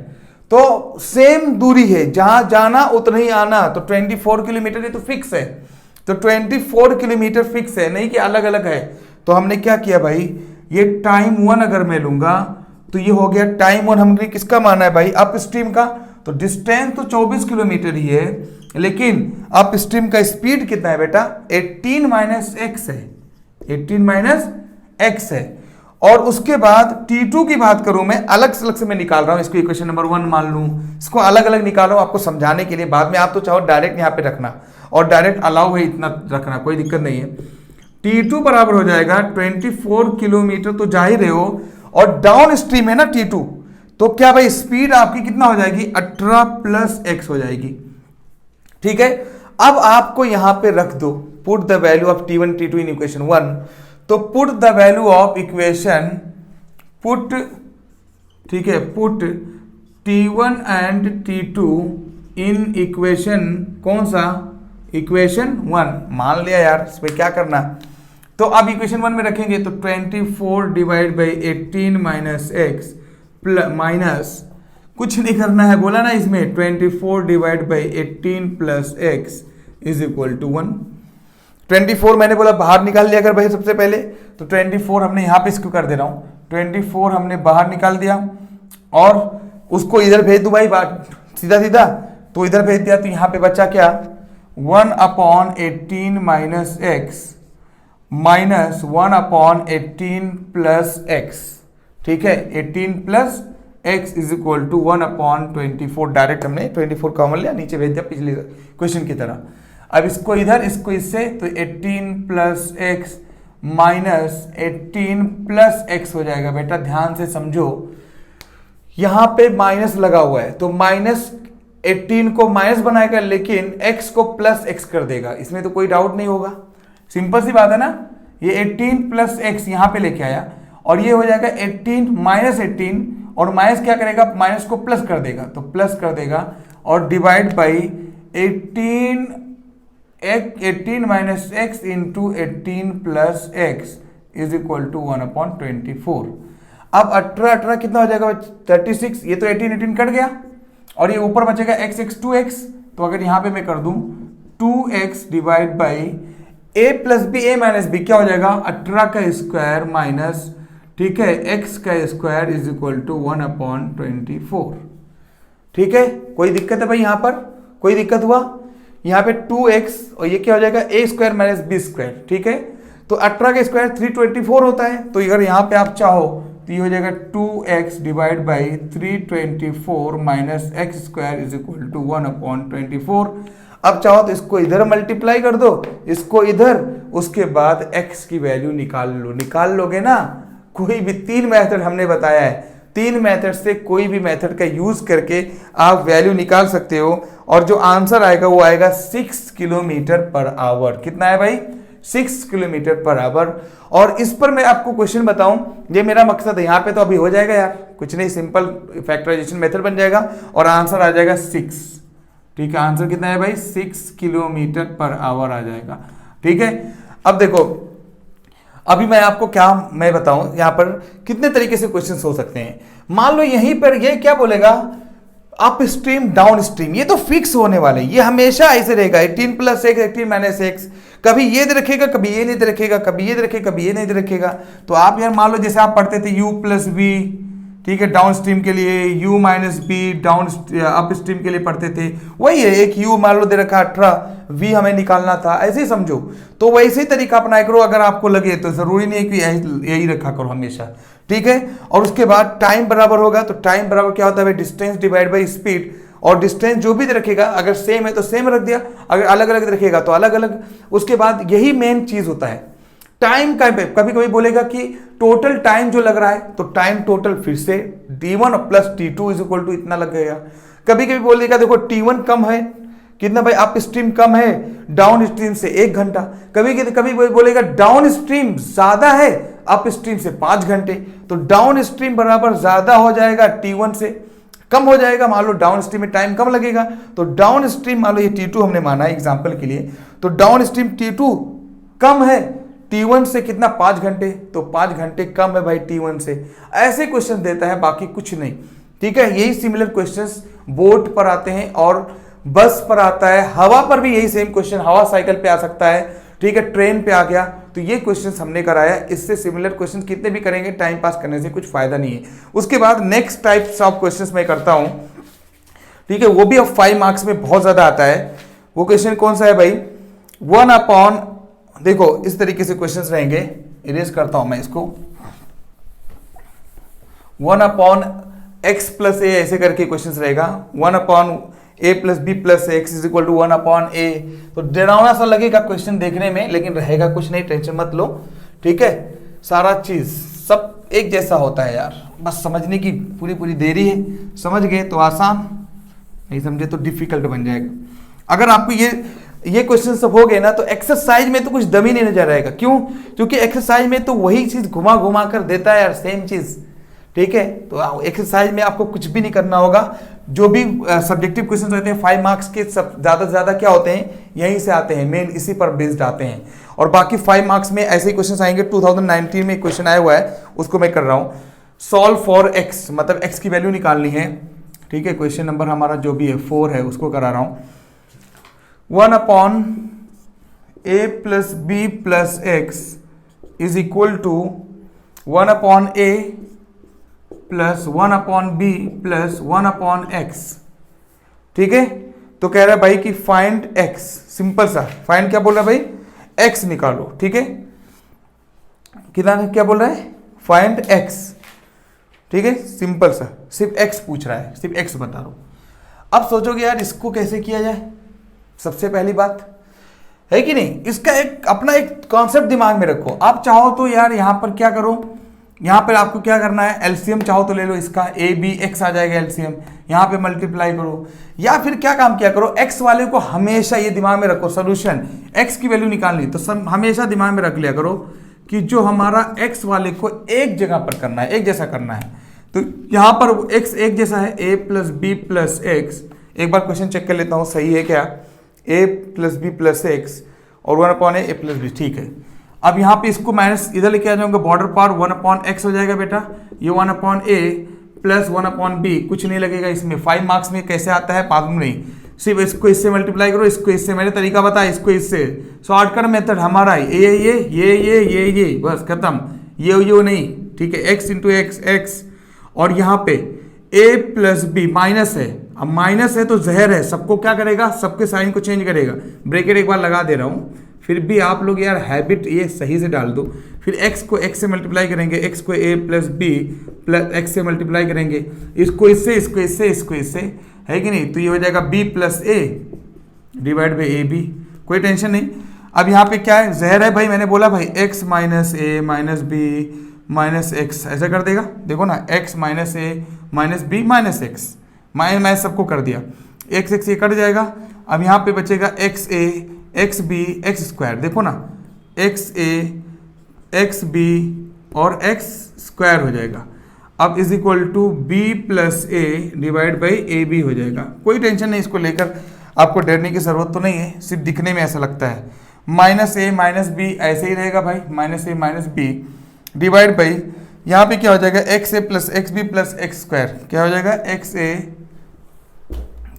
तो सेम दूरी है, जहां जाना उतना ही आना, तो 24 किलोमीटर ये तो फिक्स है। तो 24 किलोमीटर फिक्स है, नहीं कि अलग अलग है। तो हमने क्या किया भाई, ये टाइम 1 अगर मैं लूंगा तो ये हो गया टाइम 1, हमने किसका माना है भाई, अप स्ट्रीम का। तो डिस्टेंस तो 24 किलोमीटर ही है, लेकिन अप स्ट्रीम का स्पीड कितना है बेटा, 18 माइनस एक्स है, 18 माइनस एक्स है। और उसके बाद T2 की बात करूं मैं, अलग से मैं निकाल रहा हूं इसको, इक्वेशन नंबर 1 मान लूं, इसको अलग अलग निकाल रहा हूं आपको समझाने के लिए। बाद में आप तो चाहो डायरेक्ट यहां पे रखना, और डायरेक्ट अलाउ है इतना रखना, कोई दिक्कत नहीं है। T2 बराबर हो जाएगा 24 किलोमीटर, तो जाहिर है हो, और डाउन स्ट्रीम है ना T2, तो क्या भाई स्पीड आपकी कितना हो जाएगी, 18 प्लस एक्स हो जाएगी, ठीक है। अब आपको यहां पे रख दो, put the value of T1 T2 in equation 1। तो put the value of equation, put, ठीक है, put T1 and T2 in equation, कौन सा, इक्वेशन 1 मान लिया यार, इसमें क्या करना। तो अब इक्वेशन 1 में रखेंगे तो 24 divide by 18 minus x minus, कुछ नहीं करना है, बोला ना इसमें 24 divide by 18 plus x is equal to 1। 24 मैंने बोला बाहर निकाल लिया कर भाई सबसे पहले, तो 24 हमने यहाँ पे इसको कर दे रहा हूँ, 24 हमने बाहर निकाल दिया और उसको इधर भेज दू भाई, सीधा सीधा, तो इधर भेज दिया, तो यहाँ पे बचा क्या, 1/18 minus x minus 1/18 plus x, ठीक है, 18 plus x is equal to 1/24। Direct हमने 24 कॉमन लिया, नीचे भेज दिया पिछले क्वेश्चन की तरह। अब इसको इधर, इसको इससे, तो 18 plus x minus 18 plus x हो जाएगा। बेटा ध्यान से समझो, यहां पे माइनस लगा हुआ है, तो माइनस 18 को माइनस बनाएगा, लेकिन x को प्लस x कर देगा, इसमें तो कोई डाउट नहीं होगा, सिंपल सी बात है ना। ये 18 प्लस एक्स यहां पे लेके आया, और ये हो जाएगा 18 माइनस 18, और माइनस क्या करेगा, माइनस को प्लस कर देगा, तो प्लस कर देगा, और divide by 18 minus x into 18 plus x is equal to 1/24। अब 18 कितना हो जाएगा 36, ये तो 18 कट गया और ये ऊपर बचेगा x 2x। तो अगर यहां पे मैं कर दूं 2x divide by a plus b a minus b क्या हो जाएगा 18 का स्क्वायर माइनस, ठीक है, x का स्क्वायर इज इक्वल टू 1/24। ठीक है, कोई दिक्कत है भाई? यहां पर कोई दिक्कत हुआ? यहां पे 2x और ये क्या हो जाएगा a square minus b square. ठीक है, तो 18 का स्क्वायर 324 होता है। तो अगर यहां पे आप चाहो तो ये हो जाएगा 2x divide by 324 minus x square is equal to 1/24। अब चाहो तो इसको इधर मल्टीप्लाई कर दो, इसको इधर, उसके बाद x की वैल्यू निकाल लो। निकाल लोगे ना, कोई भी 3 मेथड हमने बताया है, 3 मेथड से कोई भी मेथड का यूज करके आप वैल्यू निकाल सकते हो और जो आंसर आएगा वो आएगा 6 किलोमीटर पर आवर। कितना है भाई? 6 किलोमीटर पर आवर। और इस पर मैं आपको क्वेश्चन बताऊं, ये मेरा मकसद है। यहाँ पे तो अभी हो जाएगा यार, कुछ नहीं, सिंपल फैक्टराइजेशन मेथड बन जाएगा और आंसर आ जाएगा 6। ठीक है, आंसर कितना है भाई? 6 किलोमीटर पर आवर आ जाएगा। ठीक है, अब देखो, अभी मैं आपको क्या मैं बताऊं, यहां पर कितने तरीके से क्वेश्चंस हो सकते हैं। मान लो यहीं पर ये क्या बोलेगा, अप स्ट्रीम डाउन स्ट्रीम, ये तो फिक्स होने वाले, ये हमेशा ऐसे रहेगा 18 + x 18 - x। कभी ये दे रखेगा, कभी ये नहीं दे रखेगा, कभी ये दे रखेगा, कभी ये नहीं दे रखेगा। तो आप यार मान लो जैसे आप पढ़ते थे u + v, ठीक है, डाउन स्ट्रीम के लिए, u - b down up stream के लिए पढ़ते थे, वही है। एक u मान लो दे रखा 18, v हमें निकालना था, ऐसे ही समझो। तो वैसे ही तरीका अपनाया करो अगर आपको लगे तो, जरूरी नहीं कि यही रखा करो हमेशा। ठीक है, और उसके बाद टाइम बराबर होगा, तो टाइम बराबर क्या होता है? Distance divide by speed. और डिस्टेंस जो भी रखेगा, अगर सेम है तो सेम रख दिया, अगर अलग अलग रखेगा तो अलग अलग। उसके बाद यही मेन चीज होता है टाइम का। कभी कभी बोलेगा कि टोटल टाइम जो लग रहा है, तो टाइम टोटल फिर से t1 + t2 is equal to इतना लगेगा। कभी कभी बोलेगा देखो t1 कम है, कितना भाई? अप स्ट्रीम कम है डाउन स्ट्रीम से 1 घंटा। कभी बोलेगा डाउन स्ट्रीम ज्यादा है अप स्ट्रीम से 5 घंटे। तो डाउन स्ट्रीम बराबर ज्यादा हो जाएगा t1 से, कम हो जाएगा, मान लो डाउन स्ट्रीम में टाइम कम लगेगा। तो डाउन स्ट्रीम मान लो ये t2 हमने माना है एग्जांपल के लिए, तो डाउन स्ट्रीम t2 कम है t1 से कितना? 5 घंटे। तो 5 घंटे कम है भाई t1 से। ऐसे क्वेश्चन देता है, बाकी कुछ नहीं। ठीक है, यही सिमिलर क्वेश्चंस बोट पर आते हैं और बस पर आता है, हवा पर भी यही सेम क्वेश्चन, हवा साइकिल पे आ सकता है। ठीक है, ट्रेन पे आ गया। तो ये क्वेश्चंस हमने कराया, इससे सिमिलर क्वेश्चन कितने भी करेंगे टाइम पास करने से कुछ फायदा नहीं है। उसके बाद नेक्स्ट टाइप्स ऑफ क्वेश्चंस मैं करता हूं, ठीक है, वो भी अब 5 मार्क्स में बहुत ज्यादा आता है। वो क्वेश्चन कौन सा है भाई? 1/, देखो इस तरीके से क्वेश्चंस रहेंगे, इरेज करता हूं मैं इसको। 1/x + a ऐसे करके क्वेश्चंस रहेगा। 1/a + b + x is equal to 1/a। तो डरावना सा लगेगा क्वेश्चन देखने में, लेकिन रहेगा कुछ नहीं, टेंशन मत लो। ठीक है, सारा चीज सब एक जैसा होता है यार, बस समझने की पूरी देरी है। समझ गए तो आसान, नहीं समझे तो डिफिकल्ट बन जाएगा। अगर आपको ये क्वेश्चन सब हो गए ना, तो एक्सरसाइज में तो कुछ दम ही नहीं नजर आएगा। क्यों? क्योंकि एक्सरसाइज में तो वही चीज घुमा घुमा कर देता है यार, सेम चीज। ठीक है, तो एक्सरसाइज में आपको कुछ भी नहीं करना होगा। जो भी सब्जेक्टिव क्वेश्चन होते हैं 5 मार्क्स के, सब ज्यादा से ज्यादा क्या होते हैं? यहीं से आते हैं, मेन इसी पर बेस्ड आते हैं। और बाकी 5 मार्क्स में ऐसे ही क्वेश्चन आएंगे। 2019 में क्वेश्चन आया हुआ है, उसको मैं कर रहा हूं। सॉल्व फॉर x, मतलब x की वैल्यू निकालनी है। ठीक है, क्वेश्चन नंबर हमारा जो भी है 4 है, उसको करा रहा हूं। 1/a + b + x is equal to 1/a + 1/b + 1/x। ठीक है, तो कह रहा है भाई कि फाइंड x, सिंपल सा फाइंड, क्या बोल रहा है भाई? x निकालो। ठीक है, कितना क्या बोल रहा है? Find x। ठीक है, सिंपल सा, सिर्फ x पूछ रहा है, सिर्फ x बता रहा हूं। अब सोचोगे यार इसको कैसे किया जाए? सबसे पहली बात है कि नहीं, इसका एक अपना एक कॉन्सेप्ट दिमाग में रखो। आप चाहो तो यार यहां पर क्या करो, यहां पर आपको क्या करना है, एलसीएम चाहो तो ले लो, इसका a b x आ जाएगा एलसीएम, यहां पे मल्टीप्लाई करो। या फिर क्या काम किया करो, x वाले को हमेशा ये दिमाग में रखो, सोल्यूशन x की वैल्यू निकालनी तो सब हमेशा दिमाग में रख लिया करो कि जो हमारा x वाले को एक जगह पर करना है, एक जैसा करना है। तो यहां पर x एक जैसा है, a + b + x। एक बार क्वेश्चन चेक कर लेता हूं सही है क्या, a + b + x और 1/a + b। ठीक है, अब यहाँ पे इसको माइनस इधर लेके आ जाऊंगा, बॉर्डर पावर 1/x हो जाएगा बेटा, ये 1/a प्लस 1/b, कुछ नहीं लगेगा इसमें। 5 मार्क्स में कैसे आता है मालूम नहीं, सिर्फ इसको इससे मल्टीप्लाई करो, इसको इससे, मैंने तरीका बताया, इसको इससे। शॉर्टकट मेथड हमारा ये बस खत्म, ये नहीं, ठीक है। x इंटू एक्स, और यहाँ पे a प्लस बी माइनस है, अब माइनस है तो जहर है, सबको क्या करेगा, सबके साइन को चेंज करेगा। ब्रैकेट एक बार लगा दे रहा हूँ, फिर भी आप लोग यार हैबिट ये सही से डाल दो। फिर x को x से मल्टीप्लाई करेंगे, x को a plus b plus x से मल्टीप्लाई करेंगे, इसको इससे, इसको इससे, इसको इससे, है कि नहीं, तो ये हो जाएगा b plus a divide by a b, कोई टेंशन नहीं। अब यहाँ पे क्या है, जहर है भाई, मैंने बोला भाई x minus a minus b minus x, ऐसा कर देगा, देखो ना, x minus a minus b minus x, minus सबको कर दिया, x x ये कट जाएगा। अब यहाँ पे बचेगा x a x b x square, देखो ना, एक्स ए एक्स बी और एक्स स्क्वायर हो जाएगा। अब is equal to b plus a divide by a b हो जाएगा। कोई टेंशन नहीं, इसको लेकर आपको डरने की जरूरत तो नहीं है, सिर्फ दिखने में ऐसा लगता है। माइनस ए माइनस बी ऐसे ही रहेगा भाई, minus a minus b divide by, यहाँ पे क्या हो जाएगा, x a plus x b plus x square, क्या हो जाएगा, एक्स ए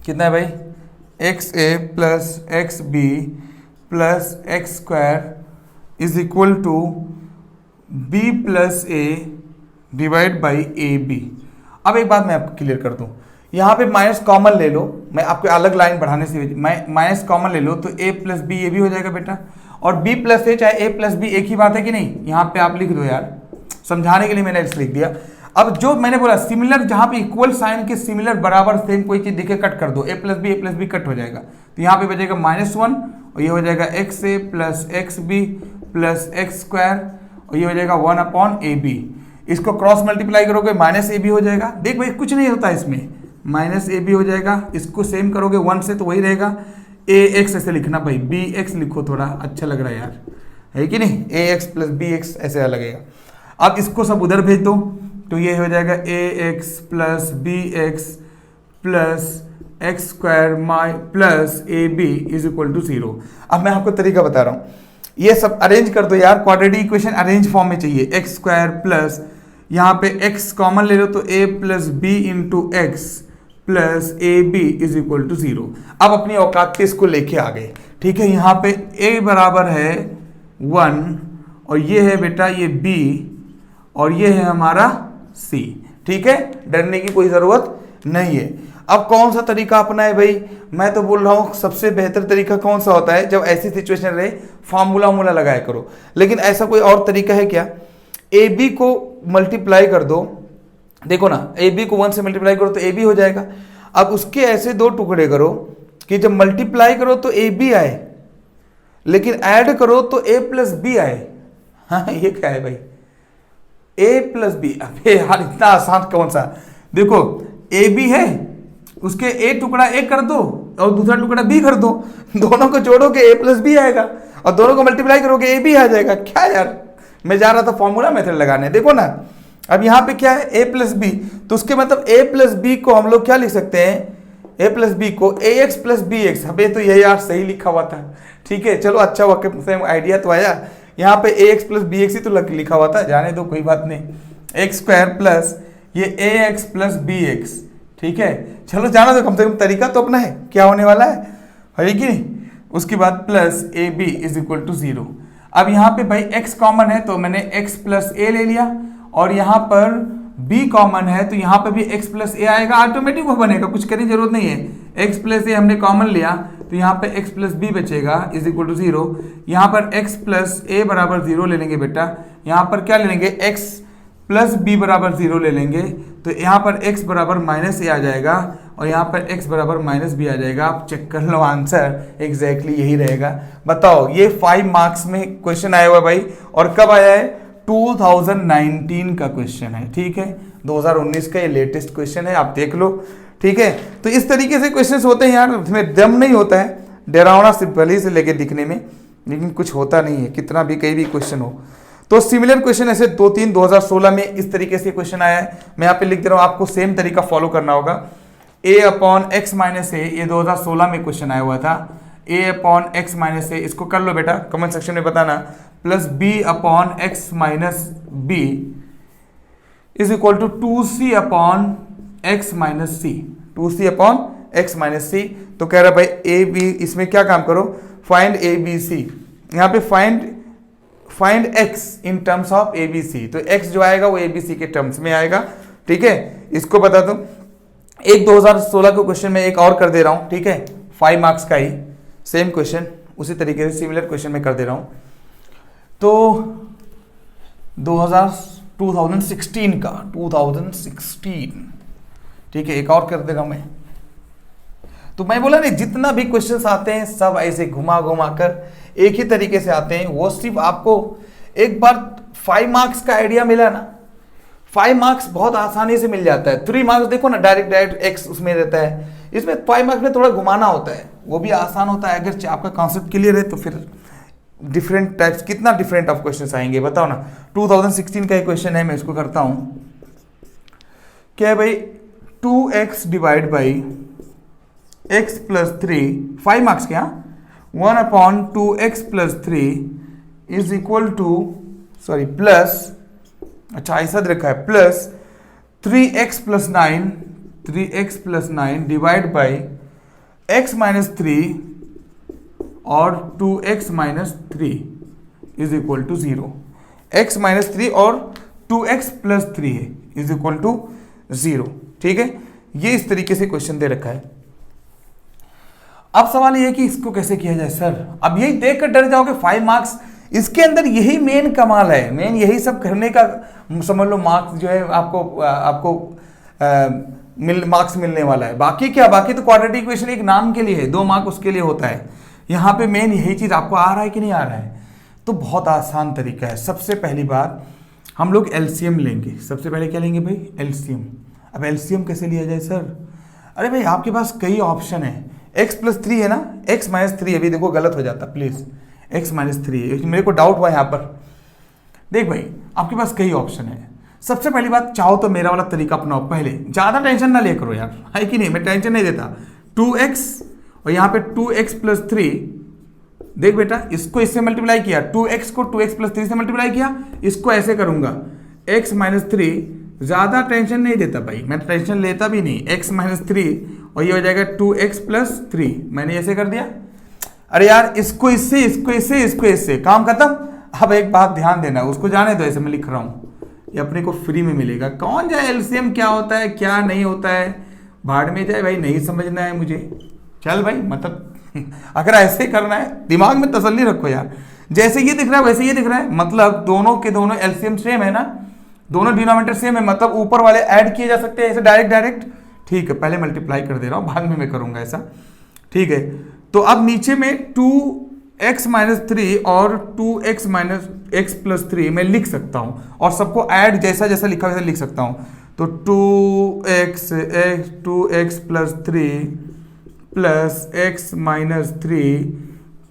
कितना है भाई, x a plus x b plus x square is equal to b plus a divide by a b. अब एक बात मैं आपको क्लियर कर दूं, यहाँ पे माइनस कॉमन ले लो, मैं आपको अलग लाइन बढ़ाने से माइनस कॉमन ले लो तो ए प्लस बी ये भी हो जाएगा बेटा, और b प्लस ए चाहे a प्लस बी एक ही बात है कि नहीं, यहाँ पे आप लिख दो यार, समझाने के लिए मैंने इस लिख दिया। अब जो मैंने बोला सिमिलर, जहाँ पे इक्वल साइन के सिमिलर बराबर सेम कोई चीज दिखे कट कर दो, a प्लस बी कट हो जाएगा, तो यहाँ पे बचेगा -1 और ये हो जाएगा x a plus x b plus x square और ये हो जाएगा 1/ab। इसको क्रॉस मल्टीप्लाई करोगे -ab हो जाएगा, देख भाई कुछ नहीं होता इसमें, -ab हो जाएगा, इसको सेम करोगे 1 से तो वही रहेगा, ax ऐसे लिखना भाई, bx लिखो, थोड़ा अच्छा लग रहा है यार, है कि नहीं, ax प्लस bx ऐसे लगेगा। अब इसको सब उधर भेज दो तो ये हो जाएगा ax plus bx plus x square plus ab is equal to 0। अब मैं आपको तरीका बता रहा हूँ, ये सब अरेंज कर दो यार, क्वाड्रेटिक इक्वेशन अरेंज फॉर्म में चाहिए, एक्स स्क्वायर प्लस यहाँ पे x कॉमन ले लो तो a plus b into x plus a b is equal to 0। अब अपनी औकात पे इसको लेके आ गए, ठीक है। यहाँ पे a बराबर है 1 और ये है बेटा ये b और ये है हमारा c, ठीक है, डरने की कोई ज़रूरत नहीं है। अब कौन सा तरीका अपना है भाई, मैं तो बोल रहा हूँ सबसे बेहतर तरीका कौन सा होता है, जब ऐसी सिचुएशन रहे फार्मूला लगाया करो, लेकिन ऐसा कोई और तरीका है क्या, ए बी को मल्टीप्लाई कर दो, देखो ना, ए बी को 1 से मल्टीप्लाई करो तो ए बी हो जाएगा। अब उसके ऐसे दो टुकड़े करो कि जब मल्टीप्लाई करो तो ए बी आए, लेकिन ऐड करो तो ए प्लस बी आए। हाँ ये क्या है भाई, ए प्लस बी, अबे यार इतना आसान कौन सा, देखो ए बी है, उसके ए टुकड़ा ए कर दो और दूसरा टुकड़ा बी कर दो, दोनों को जोड़ोगे ए प्लस बी आएगा और दोनों को मल्टीप्लाई करोगे ए बी आ जाएगा। क्या यार, मैं जा रहा था फॉर्मूला मेथड लगाने, देखो ना। अब यहाँ पे क्या है, a प्लस बी, तो उसके मतलब a प्लस बी को हम लोग क्या लिख सकते हैं, a प्लस बी को ax प्लस बी एक्स, अबे तो ये यार सही लिखा हुआ था, ठीक है, चलो अच्छा हुआ सेम आइडिया तो आया। यहाँ पे ax प्लस बी एक्स ही तो लिखा हुआ था, जाने दो कोई बात नहीं, एक्स स्क्वायर प्लस ये ax प्लस बी एक्स, ठीक है, चलो जाना दो, कम से कम तरीका तो अपना है, क्या होने वाला है कि नहीं। उसके बाद plus a b is equal to 0। अब यहाँ पे भाई x कॉमन है तो मैंने x प्लस ए ले लिया और यहाँ पर b कॉमन है तो यहाँ पे भी x प्लस ए आएगा, ऑटोमेटिक वो बनेगा, कुछ करने की जरूरत नहीं है। x प्लस ए हमने कॉमन लिया तो यहाँ पे x प्लस बी बचेगा इज इक्वल टू 0। यहाँ पर x प्लस ए बराबर 0 ले लेंगे बेटा, यहाँ पर क्या ले लेंगे, x प्लस बी बराबर 0 ले लेंगे, तो यहाँ पर x बराबर माइनस ए आ जाएगा और यहाँ पर x बराबर माइनस बी आ जाएगा। आप चेक कर लो, आंसर एग्जैक्टली यही रहेगा। बताओ, ये 5 मार्क्स में क्वेश्चन आया हुआ भाई, और कब आया है, 2019 का क्वेश्चन है, ठीक है, 2019 का ये लेटेस्ट क्वेश्चन है, आप देख लो, ठीक है। तो इस तरीके से क्वेश्चन होते हैं यार, इसमें दम नहीं होता है, डरावना सिंपल से लेके दिखने में, लेकिन कुछ होता नहीं है, कितना भी कहीं भी क्वेश्चन हो। तो सिमिलर क्वेश्चन ऐसे 2-3 2016 में इस तरीके से क्वेश्चन आया है, मैं यहाँ पे लिख दे रहा हूँ, आपको सेम तरीका फॉलो करना होगा। a upon x minus a, ये 2016 में क्वेश्चन आया हुआ था, a upon x minus a, इसको कर लो बेटा, कमेंट सेक्शन में बताना। Plus b upon x minus b is equal to 2c upon x minus c, 2c upon x minus c. तो कह रहा भाई ए बी, इसमें क्या काम करो, फाइंड ए बी सी। यहाँ पे find x in terms of a b c, तो एक्स जो आएगा वो ए बी सी के टर्म्स में आएगा। ठीक है, इसको बता दूं, एक 2016 के क्वेश्चन में एक और कर दे रहा हूं, ठीक है, 5 मार्क्स का ही सेम क्वेश्चन, उसी तरीके से सिमिलर क्वेश्चन में कर दे रहा हूं। तो 2016 का 2016, ठीक है, एक और कर दे रहा हूं मैं। तो मैं बोला नहीं, जितना भी क्वेश्चंस आते हैं सब ऐसे घुमा घुमा कर एक ही तरीके से आते हैं। वो सिर्फ आपको एक बार 5 मार्क्स का आइडिया मिला ना, 5 मार्क्स बहुत आसानी से मिल जाता है। 3 मार्क्स देखो ना, डायरेक्ट एक्स उसमें रहता है, इसमें 5 मार्क्स में थोड़ा घुमाना होता है, वो भी आसान होता है। अगर आपका कॉन्सेप्ट क्लियर है तो फिर डिफरेंट टाइप्स, कितना डिफरेंट ऑफ क्वेश्चन आएंगे बताओ ना। 2016 का एक क्वेश्चन है, मैं इसको करता हूं। क्या है भाई, 2x divide by x plus 3, 5 marks क्या, 1 upon 2x plus 3 is equal to, sorry plus, अच्छा ऐसा रखा है, plus 3x plus 9, 3x plus 9 divide by x minus 3 और 2x minus 3 is equal to 0। x minus 3 और 2x प्लस 3 है is equal to 0। ठीक है, ये इस तरीके से क्वेश्चन दे रखा है। अब सवाल ये है कि इसको कैसे किया जाए सर। अब यही देख कर डर जाओगे 5 मार्क्स, इसके अंदर यही मेन कमाल है, मेन यही सब करने का, समझ लो मार्क्स जो है आपको मार्क्स मिलने वाला है। बाकी क्या, बाकी तो क्वाड्रेटिक इक्वेशन एक नाम के लिए है, 2 मार्क उसके लिए होता है। यहाँ पे मेन यही चीज आपको आ रहा है कि नहीं आ रहा है, तो बहुत आसान तरीका है। सबसे पहली बात हम लोग एलसीएम लेंगे। सबसे पहले क्या लेंगे भाई, एलसीएम। अब एलसीएम कैसे लिया जाए सर, अरे भाई आपके पास कई ऑप्शन है। x प्लस 3 है ना, x माइनस 3, अभी देखो गलत हो जाता प्लीज, x माइनस 3, मेरे को डाउट हुआ यहाँ पर। देख भाई आपके पास कई ऑप्शन है। सबसे पहली बात, चाहो तो मेरा वाला तरीका अपनाओ, पहले ज्यादा टेंशन ना ले करो यार, है कि नहीं, मैं टेंशन नहीं देता। 2x और यहाँ पे 2x प्लस 3, देख बेटा इसको इससे मल्टीप्लाई किया, 2x को 2x प्लस 3 से मल्टीप्लाई किया, इसको ऐसे करूंगा x माइनस 3, ज्यादा टेंशन नहीं देता भाई, मैं टेंशन लेता भी नहीं। x माइनस 3 और ये हो जाएगा 2x प्लस 3, मैंने ऐसे कर दिया। अरे यार इसको इससे, इसको इससे, इसको इससे, काम खत्म। अब एक बात ध्यान देना, उसको जाने दो, ऐसे मैं लिख रहा हूँ, ये अपने को फ्री में मिलेगा। कौन जाए एलसीएम क्या होता है क्या नहीं होता है, भाड़ में जाए भाई, नहीं समझना है मुझे, चल भाई। मतलब अगर ऐसे करना है, दिमाग में तसल्ली रखो यार, जैसे ये दिख रहा है वैसे ये दिख रहा है, मतलब दोनों के दोनों एलसीएम सेम है ना, दोनों डिनोमिनेटर सेम है, मतलब ऊपर वाले ऐड किए जा सकते हैं ऐसे डायरेक्ट। ठीक है, पहले मल्टीप्लाई कर दे रहा हूं, बाद में मैं करूंगा ऐसा। ठीक है, तो अब नीचे में 2x माइनस 3 और 2x माइनस x प्लस 3 मैं लिख सकता हूं, और सबको ऐड जैसा जैसा लिखा वैसा लिख सकता हूं। तो 2x plus 3 plus x minus 3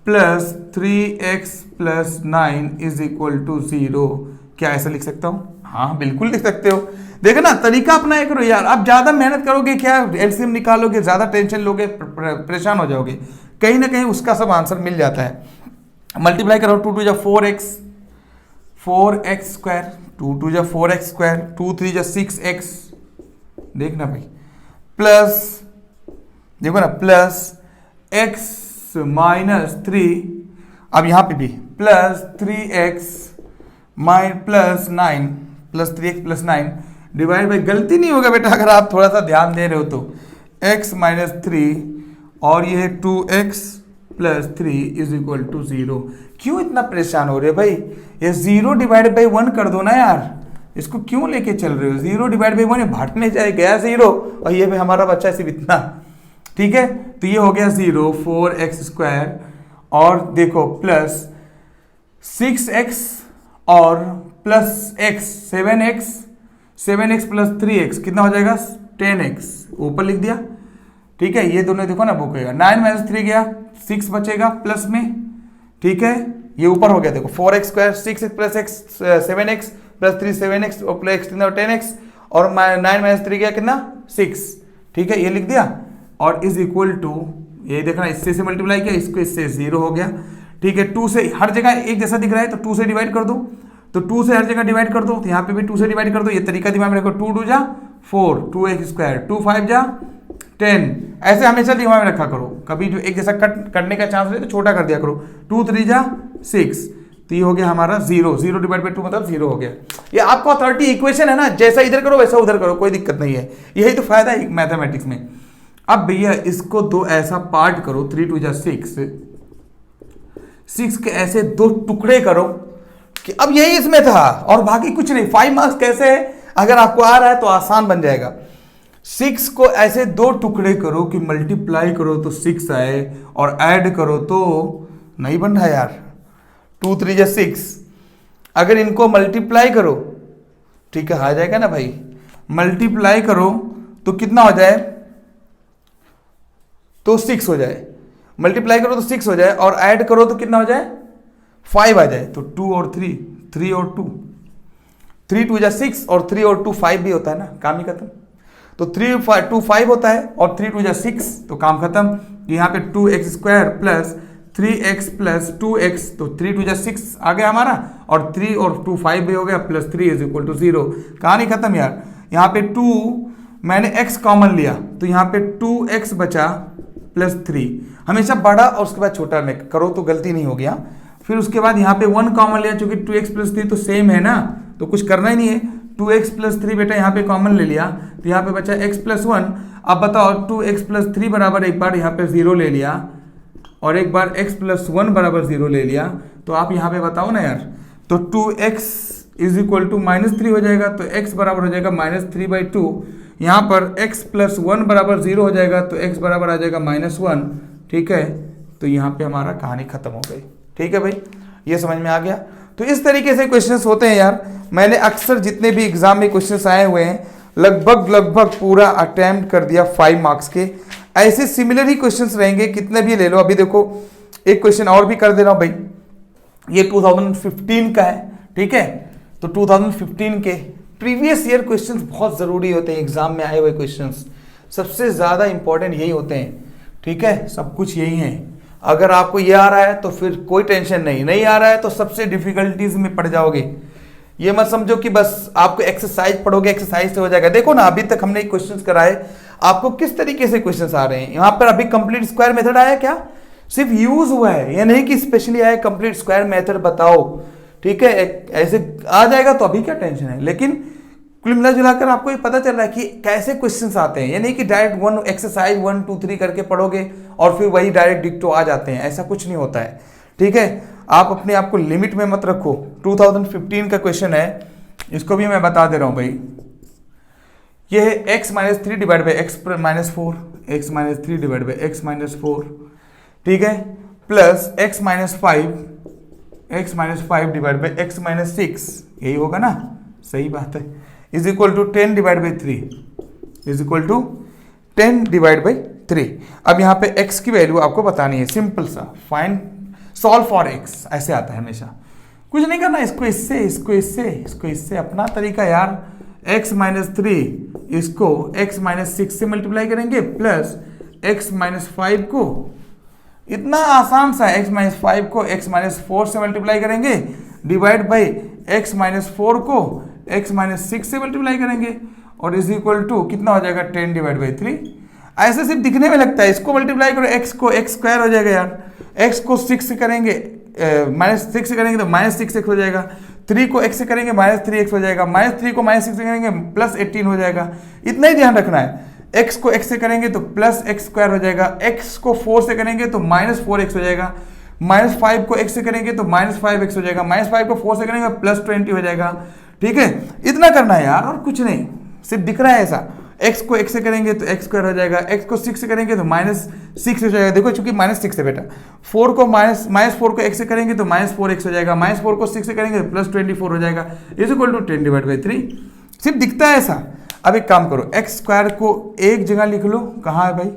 plus 3x plus 9 is equal to 0। क्या ऐसा लिख सकता हूं? हाँ बिल्कुल लिख सकते हो। देखो ना, तरीका अपनाया करो यार। अब ज्यादा मेहनत करोगे क्या, एलसीएम निकालोगे, ज्यादा टेंशन लोगे, परेशान हो जाओगे, कहीं ना कहीं उसका सब आंसर मिल जाता है। मल्टीप्लाई करो, 2 2 जा 4x, 4x स्क्वायर, 2 2 जा 4x स्क्वायर, 2 3 जा 6x, देखना भाई, प्लस देखो ना, प्लस x माइनस 3, अब यहां पे भी plus 3x plus 9, plus 3x plus 9 divide by, गलती नहीं होगा बेटा अगर आप थोड़ा सा ध्यान दे रहे हो तो, x माइनस 3 और ये 2x plus 3 is equal to 0। क्यों इतना परेशान हो रहे हो भाई, ये 0 डिवाइड बाई 1 कर दो ना यार, इसको क्यों लेके चल रहे हो। 0 डिवाइड बाई 1 भाटने जाए गया 0, और ये भी हमारा बच्चा सिर्फ इतना। ठीक है, तो ये हो गया 0, 4x स्क्वायर, और देखो प्लस 6x और plus x, 7x plus 3x कितना हो जाएगा, 10x, ऊपर लिख दिया। ठीक है, ये दोनों देखो ना बुक होगा, 9 माइनस 3 गया, 6 बचेगा प्लस में। ठीक है, ये ऊपर हो गया, देखो 4x square, 6x plus x 7x plus 3 7x और प्लस 10x, और 9 माइनस 3 गया कितना, 6। ठीक है, ये लिख दिया, और इज इक्वल टू, ये देखना इससे मल्टीप्लाई किया, इसको इससे 0 हो गया। ठीक है, 2 से हर जगह एक जैसा दिख रहा है तो 2 से डिवाइड कर दो, तो 2 से हर जगह डिवाइड कर दो, तो यहाँ पे भी 2 से डिवाइड कर दो। ये तरीका दिमाग में रखो, 2 2 जा 4, 2x स्क्वायर, 2 5 जा 10, ऐसे हमेशा दिमाग में रखा करो। कभी जो एक जैसा कट करने का चांस रहे तो छोटा कर दिया करो। 2 3 जा 6, तो ये हो गया हमारा 0, 0 डिवाइड बाई 2 मतलब 0 हो गया। ये आपका अथॉरिटी इक्वेशन है ना, जैसा इधर करो वैसा उधर करो, कोई दिक्कत नहीं है, यही तो फायदा है मैथमेटिक्स में। अब भैया इसको दो ऐसा पार्ट करो, 3 2 जा 6 के ऐसे दो टुकड़े करो कि अब यही इसमें था और बाकी कुछ नहीं। 5 मार्क्स कैसे है, अगर आपको आ रहा है तो आसान बन जाएगा। 6 को ऐसे दो टुकड़े करो कि मल्टीप्लाई करो तो 6 आए और ऐड करो तो नहीं बन रहा यार, 2 3 जा 6, अगर इनको मल्टीप्लाई करो, ठीक है आ जाएगा ना भाई, मल्टीप्लाई करो तो कितना हो जाए, तो 6 हो जाए, मल्टीप्लाई करो तो 6 हो जाए और ऐड करो तो कितना हो जाए 5 आ जाए, तो 2 और 3, 3 और 2, 3 2 जा 6 और 3 और 2 5 भी होता है ना, काम ही खत्म। तो 3 2 5 होता है और 3 2 जा 6, तो काम खत्म। यहाँ पे 2x square plus 3x plus 2x, तो 3 2 जा 6 आ गया हमारा और 3 और 2 5 भी हो गया, प्लस 3 इज इक्वल टू 0। कहानी खत्म यार। यहाँ पे 2 मैंने x कॉमन लिया तो यहाँ पे 2x बचा प्लस 3, हमेशा बड़ा और उसके बाद छोटा में करो तो गलती नहीं हो गया। फिर उसके बाद यहाँ पे 1 कॉमन लिया, चूंकि 2x प्लस 3 तो सेम है ना, तो कुछ करना ही नहीं है। 2x प्लस 3 बेटा यहाँ पे कॉमन ले लिया तो यहाँ पे बचा x प्लस 1। अब बताओ 2x प्लस 3 बराबर एक बार यहाँ पे 0 ले लिया और एक बार x प्लस 1 बराबर 0 ले लिया, तो आप यहाँ पे बताओ ना यार, तो 2x इज इक्वल टू -3 हो जाएगा, तो x बराबर हो जाएगा -3/2। यहाँ पर x प्लस 1 बराबर 0 हो जाएगा तो x बराबर आ जाएगा -1, ठीक है। तो यहाँ पे हमारा कहानी खत्म हो गई, ठीक है भाई, ये समझ में आ गया। तो इस तरीके से क्वेश्चंस होते हैं यार। मैंने अक्सर जितने भी एग्जाम में क्वेश्चंस आए हुए हैं लगभग पूरा अटेम्प्ट कर दिया 5 मार्क्स के। ऐसे सिमिलर ही क्वेश्चंस रहेंगे, कितने भी ले लो। अभी देखो एक क्वेश्चन और भी कर दे रहा हूं भाई, ये 2015 का है, ठीक है। तो 2015 के प्रीवियस ईयर क्वेश्चंस बहुत जरूरी होते हैं, एग्जाम में आए हुए क्वेश्चंस सबसे ज्यादा इंपॉर्टेंट यही होते हैं, ठीक है। सब कुछ यही है। अगर आपको ये आ रहा है तो फिर कोई टेंशन नहीं आ रहा है तो सबसे डिफिकल्टीज में पड़ जाओगे। ये मत समझो कि बस आपको एक्सरसाइज पढ़ोगे एक्सरसाइज से हो जाएगा। देखो ना अभी तक हमने क्वेश्चंस कराए, आपको किस तरीके से क्वेश्चंस आ रहे हैं। यहाँ पर अभी कंप्लीट स्क्वायर मेथड आया क्या, सिर्फ यूज हुआ है, ये नहीं कि स्पेशली आया कंप्लीट स्क्वायर मेथड बताओ, ठीक है। ऐसे आ जाएगा तो अभी क्या टेंशन है। लेकिन कुल मिला जुलाकर आपको ये पता चल रहा है कि कैसे क्वेश्चंस आते हैं। ये नहीं कि डायरेक्ट 1 एक्सरसाइज 1 2 3 करके पढ़ोगे और फिर वही डायरेक्ट डिक्टो आ जाते हैं, ऐसा कुछ नहीं होता है, ठीक है। आप अपने आप को लिमिट में मत रखो। 2015 का क्वेश्चन है, इसको भी मैं बता दे रहा हूं भाई। ये है x - 3 divide by x - 4, x - 3 divide by x - 4, ठीक है, plus x - 5 divide by x - 6, यही होगा ना, सही बात है, is equal to 10 divide by 3, is equal to 10 divide by 3। अब यहाँ पे x की वैल्यू आपको बतानी है, सिंपल सा, फाइंड सॉल्व फॉर x, ऐसे आता है हमेशा। कुछ नहीं करना, इसको इससे, इसको इससे, इसको इससे, अपना तरीका यार। x - 3 इसको x - 6 से मल्टीप्लाई करेंगे प्लस x - 5 को, इतना आसान सा, x - 5 को x - 4 से मल्टीप्लाई करेंगे डिवाइड बाई x - 4 को x - 6 से मल्टीप्लाई करेंगे और इज इक्वल टू कितना हो जाएगा 10 डिवाइड बाई 3। ऐसे सिर्फ दिखने में लगता है, इसको मल्टीप्लाई करो x को, x स्क्वायर हो जाएगा यार, x को 6 से करेंगे -6 से करेंगे तो -6x हो जाएगा, 3 को x से करेंगे -3x हो जाएगा, -3 को -6 से करेंगे +18 हो जाएगा। इतना ही ध्यान रखना है। x को x से करेंगे तो +x स्क्वायर हो जाएगा, x को 4 से करेंगे तो -4x हो जाएगा, -5 को x से करेंगे तो -5x हो जाएगा, -5 को 4 से करेंगे +20 हो जाएगा, ठीक है। इतना करना है यार और कुछ नहीं, सिर्फ दिख रहा है ऐसा। x को x से करेंगे तो x स्क्वायर हो जाएगा, x को 6 से करेंगे तो -6 हो जाएगा, देखो चूंकि -6 है बेटा। 4 को -4 को x से करेंगे तो -4x हो जाएगा, -4 को 6 से करेंगे तो +24 हो जाएगा, is equal to 10 divide by 3। सिर्फ दिखता है ऐसा। अब एक काम करो, x स्क्वायर को एक जगह लिख लो, कहाँ है भाई,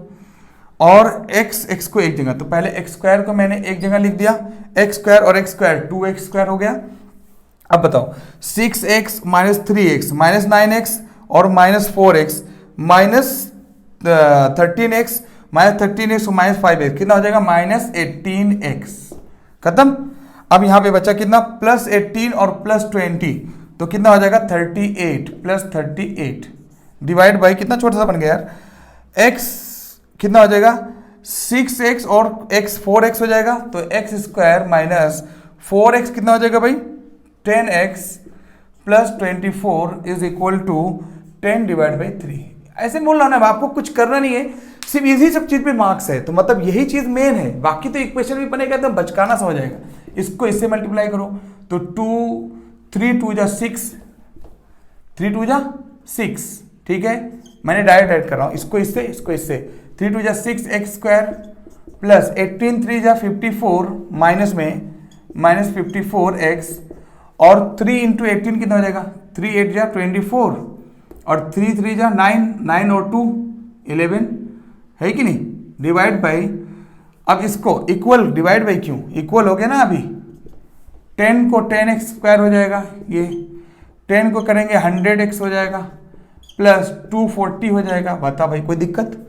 और x को एक जगह, तो पहले x स्क्वायर को मैंने एक जगह लिख दिया, x स्क्वायर और x स्क्वायर 2x स्क्वायर हो गया। अब बताओ 6x - 3x - 9x और -4x -13x और -5x कितना हो जाएगा -18x। खत्म। अब यहाँ पे बचा कितना, +18 और +20, तो कितना हो जाएगा 38 +38 डिवाइड बाई कितना छोटा सा बन गया यार, x कितना हो जाएगा 6x और x 4x हो जाएगा, तो x स्क्वायर माइनस 4x कितना हो जाएगा भाई 10x +24 is equal to 10 divide by 3। ऐसे बोल रहा हूं ना, आपको कुछ करना नहीं है, सिर्फ इसी सब चीज पे मार्क्स है, तो मतलब यही चीज मेन है, बाकी तो इक्वेशन भी बनेगा तो बचकाना सा हो जाएगा। इसको इससे मल्टीप्लाई करो तो 3 2 जा 6, 3 2 जा 6, ठीक है, मैंने डायरेक्ट ऐड कर रहा हूं, इसको इससे 3 2 जा 6x स्क्वायर प्लस 18 3 जा 54 माइनस में -54x और 3 इंटू 18 कितना हो जाएगा 3 8 जा 24 और 3 3 जा 9, 9 और 2 11 है कि नहीं, डिवाइड बाई, अब इसको इक्वल डिवाइड बाई क्यों, इक्वल हो गया ना, अभी 10 को 10x स्क्वायर हो जाएगा, ये 10 को करेंगे 100x हो जाएगा प्लस 240 हो जाएगा। बता भाई कोई दिक्कत,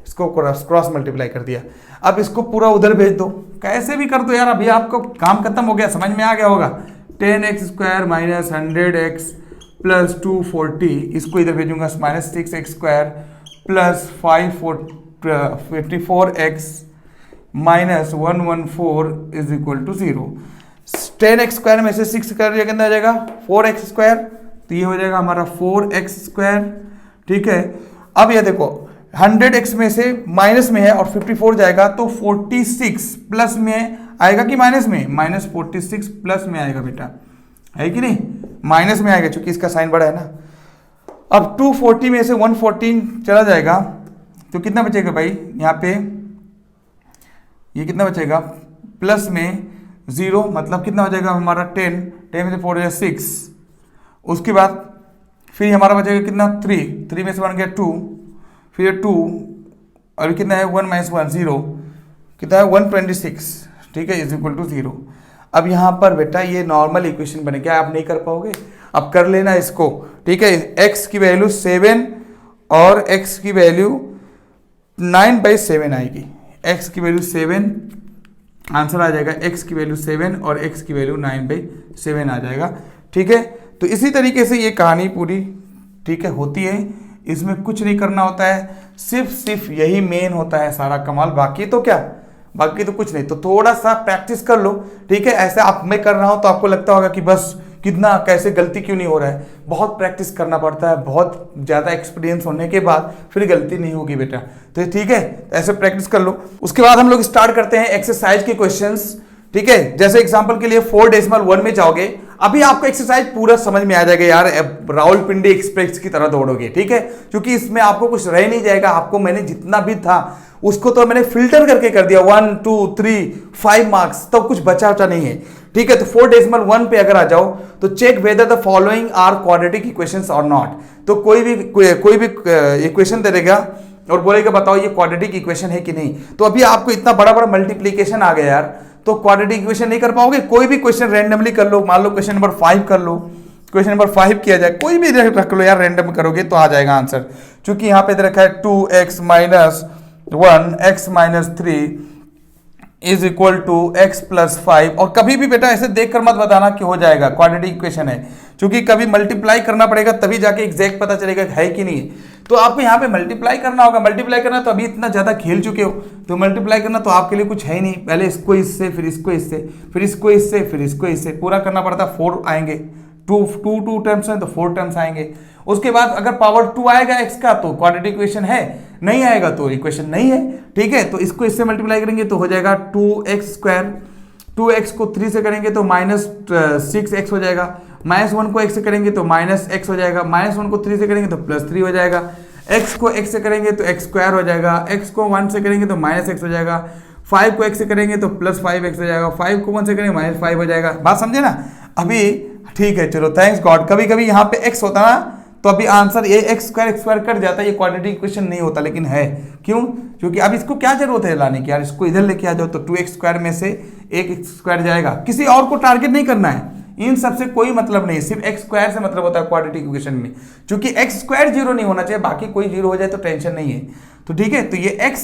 इसको क्रॉस मल्टीप्लाई कर दिया। अब इसको पूरा उधर भेज दो, कैसे भी कर दो यार, अभी आपको काम खत्म हो गया, समझ में आ गया होगा। 10x square minus 100x plus 240, इसको इधर भेजूंगा -6x square plus 54x minus 114 is equal to 0। 10x square में से 6 कर दिया कितना आ जाएगा 4x स्क्वायर, तो ये हो जाएगा हमारा 4x स्क्वायर, ठीक है। अब ये देखो 100x में से माइनस में है और 54 जाएगा तो 46 प्लस में आएगा कि माइनस में, -46 प्लस में आएगा बेटा, है कि नहीं, माइनस में आएगा क्योंकि इसका साइन बड़ा है ना। अब 240 में से 114 चला जाएगा तो कितना बचेगा भाई, यहाँ पे ये कितना बचेगा, प्लस में 0 मतलब कितना हो जाएगा हमारा 10 में से 4 हो जाएगा 6, उसके बाद फिर हमारा बचेगा कितना 3 में से बन गया 2, फिर 2 अभी कितना है 1 - 1 0 कितना है 126, ठीक है, इज इक्वल टू 0। अब यहाँ पर बेटा ये नॉर्मल इक्वेशन बने, क्या आप नहीं कर पाओगे, अब कर लेना इसको, ठीक है। x की वैल्यू 7 और x की वैल्यू 9/7 आएगी, x की वैल्यू 7 आंसर आ जाएगा, x की वैल्यू 7 और x की वैल्यू 9/7 आ जाएगा, ठीक है। तो इसी तरीके से ये कहानी पूरी, ठीक है, होती है, इसमें कुछ नहीं करना होता है, सिर्फ यही मेन होता है सारा कमाल, बाकी तो क्या, बाकी तो कुछ नहीं। तो थोड़ा सा प्रैक्टिस कर लो, ठीक है। ऐसे आप मैं कर रहा हूं तो आपको लगता होगा कि बस कितना कैसे गलती क्यों नहीं हो रहा है, बहुत प्रैक्टिस करना पड़ता है, बहुत ज़्यादा एक्सपीरियंस होने के बाद फिर गलती नहीं होगी बेटा, तो ठीक है, ऐसे प्रैक्टिस कर लो। उसके बाद हम लोग स्टार्ट करते हैं एक्सरसाइज के क्वेश्चंस, ठीक है। जैसे एग्जांपल के लिए 4.1 में जाओगे, अभी आपको एक्सरसाइज पूरा समझ में आ जाएगा यार, रावलपिंडी एक्सप्रेस की तरह दौड़ोगे, ठीक है, क्योंकि इसमें आपको कुछ रह नहीं जाएगा, आपको मैंने जितना भी था उसको तो मैंने फिल्टर करके कर दिया, 1 2 3 5 मार्क्स, तो कुछ बचा नहीं है, ठीक है। तो 4.1 पे अगर आ जाओ तो check whether the following are quadratic equations और नॉट, तो कोई भी इक्वेशन दे देगा और बोलेगा बताओ ये क्वाड्रेटिक इक्वेशन है कि नहीं। तो अभी आपको इतना बड़ा बड़ा मल्टीप्लीकेशन आ गया यार, तो क्वाड्रेटिक इक्वेशन नहीं कर पाओगे, कोई भी क्वेश्चन रैंडमली कर लो, मान लो क्वेश्चन नंबर 5 कर लो, क्वेश्चन नंबर 5 किया जाए, कोई भी रख लो यार, रैंडम करोगे तो आ जाएगा आंसर, क्योंकि यहाँ पे दे रखा है 2x - 1 x - 3 is equal to x + 5। और कभी भी बेटा ऐसे देखकर मत बताना कि हो जाएगा, क्वाड्रेटिक इक्वेशन है, क्योंकि कभी मल्टीप्लाई करना पड़ेगा तभी जाके एग्जैक्ट पता चलेगा है कि नहीं। तो आपको यहाँ पे मल्टीप्लाई करना होगा, मल्टीप्लाई करना तो अभी इतना ज्यादा खेल चुके हो, तो मल्टीप्लाई करना तो आपके लिए कुछ है ही नहीं, पहले इसको इससे, फिर इसको इससे, फिर इसको इससे, फिर इसको इससे पूरा करना पड़ता है। 4 आएंगे, 2 टर्म्स हैं तो 4 टर्म्स आएंगे। उसके बाद अगर पावर 2 आएगा x का तो क्वाड्रेटिक इक्वेशन है, नहीं आएगा तो इक्वेशन नहीं है, ठीक है। तो इसको इससे मल्टीप्लाई करेंगे तो हो जाएगा 2x स्क्वायर, 2x को 3 से करेंगे तो -6x हो जाएगा, -1 को x से करेंगे तो -x हो जाएगा, -1 को 3 से करेंगे तो +3 हो जाएगा, x को x से करेंगे तो x स्क्वायर हो जाएगा, x को 1 से करेंगे तो -x हो जाएगा, 5 को x से करेंगे तो +5x हो जाएगा, 5 को 1 से करेंगे -5 हो जाएगा। बात समझे ना अभी, ठीक है, चलो थैंक्स गॉड। कभी कभी यहाँ पे x होता ना तो अभी आंसर ये x स्क्वायर कट जाता है, ये क्वाड्रेटिक इक्वेशन नहीं होता, लेकिन है क्यों, क्योंकि अब इसको क्या जरूरत है लाने की यार, इसको इधर लेके आ जाओ तो 2x स्क्वायर में से 1x स्क्वायर जाएगा, किसी और को टारगेट नहीं करना है, इन सबसे कोई मतलब नहीं, सिर्फ x स्क्वायर से मतलब होता है क्वाड्रेटिक इक्वेशन में, क्योंकि x स्क्वायर 0 नहीं होना चाहिए, बाकी कोई 0 हो जाए तो टेंशन नहीं है। तो ठीक है, तो ये x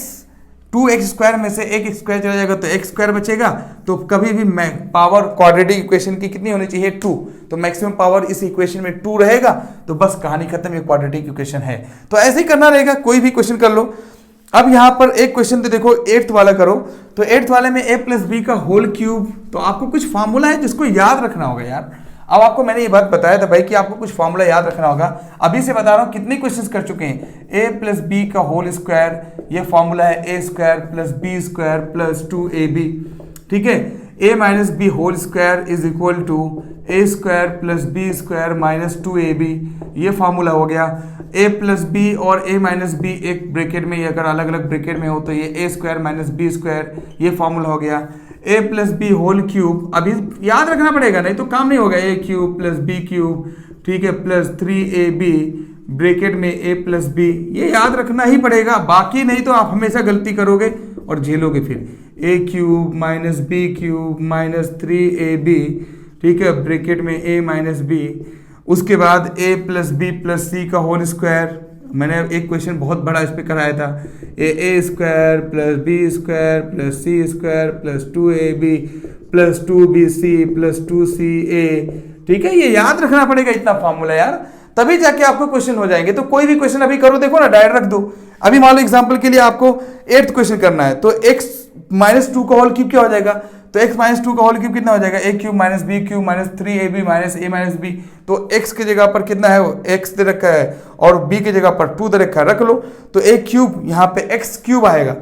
2x² में से एक स्क्वायर चला जाएगा तो x² बचेगा। तो कभी भी पावर क्वाड्रेटिक इक्वेशन की कितनी होनी चाहिए 2, तो मैक्सिमम पावर इस इक्वेशन में 2 रहेगा, तो बस कहानी खत्म, ये क्वाड्रेटिक इक्वेशन है। तो ऐसे ही करना रहेगा, कोई भी क्वेश्चन कर लो। अब यहाँ पर एक क्वेश्चन तो देखो 8th वाला करो, तो 8th वाले में a + b का होल क्यूब, तो आपको कुछ फार्मूला है जिसको याद रखना होगा यार। अब आपको मैंने ये बात बताया था भाई कि आपको कुछ फॉर्मूला याद रखना होगा। अभी से बता रहा हूँ कितने क्वेश्चंस कर चुके हैं। a + b का होल स्क्वायर, ये फॉर्मूला है a² + b² + 2ab, ठीक है। a - b whole square is equal to a² + b² - 2ab, ये फॉर्मूला हो गया। a + b और a - b एक ब्रैकेट में, अगर अलग अलग ब्रैकेट में हो तो ये a² - b², ये फॉर्मूला हो गया। a + b होल क्यूब, अभी याद रखना पड़ेगा नहीं तो काम नहीं होगा। a³ + b³, ठीक है, + 3ab ब्रैकेट में a + b, ये याद रखना ही पड़ेगा, बाकी नहीं तो आप हमेशा गलती करोगे और झेलोगे फिर। a³ - b³ - 3ab, ठीक है, ब्रैकेट में a - b, उसके बाद a + b + c का होल स्क्वायर, मैंने एक क्वेश्चन बहुत बड़ा इस पे कराया था, a² + b² + c² + 2ab + 2bc + 2ca, ठीक है, ये याद रखना पड़ेगा इतना फार्मूला यार, तभी जाके आपको क्वेश्चन हो जाएंगे। तो कोई भी क्वेश्चन अभी करो, देखो ना डायरेक्ट रख दो। अभी मान लो एग्जांपल के लिए आपको 8th क्वेश्चन करना है, तो x - 2 का होल क्यूब क्या हो जाएगा, तो x - 2 का होल क्यूब कितना हो जाएगा, a³ - b³ - 3ab - a - b, तो x की जगह पर कितना है, x दे रखा है और b की जगह पर 2 दे रखा है, रख लो, तो a³ यहाँ पे x³ आएगा।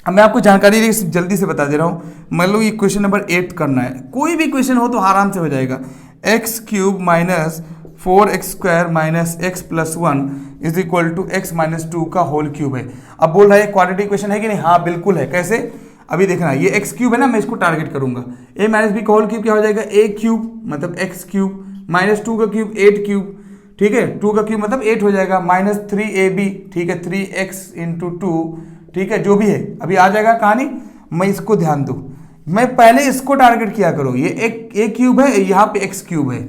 अब मैं आपको जानकारी जल्दी से बता दे रहा हूँ। मान लो ये क्वेश्चन नंबर 8 करना है, कोई भी क्वेश्चन हो तो आराम से हो जाएगा। x³ - 4x² - x + 1 is equal to x - 2 का होल क्यूब है। अब बोल रहा है क्वाड्रेटिक इक्वेशन है कि नहीं, हाँ बिल्कुल है। कैसे, अभी देखना, ये x³ है ना, मैं इसको टारगेट करूंगा। a - b का होल क्यूब क्या हो जाएगा, a³ मतलब x³ - 2 का क्यूब 8³, ठीक है, 2 का क्यूब मतलब 8 हो जाएगा, -3ab, ठीक है, 3x × 2, ठीक है, जो भी है अभी आ जाएगा कहानी। मैं इसको ध्यान दूं, मैं पहले इसको टारगेट किया करो, ये एक a³ है, यहाँ पे x³ है।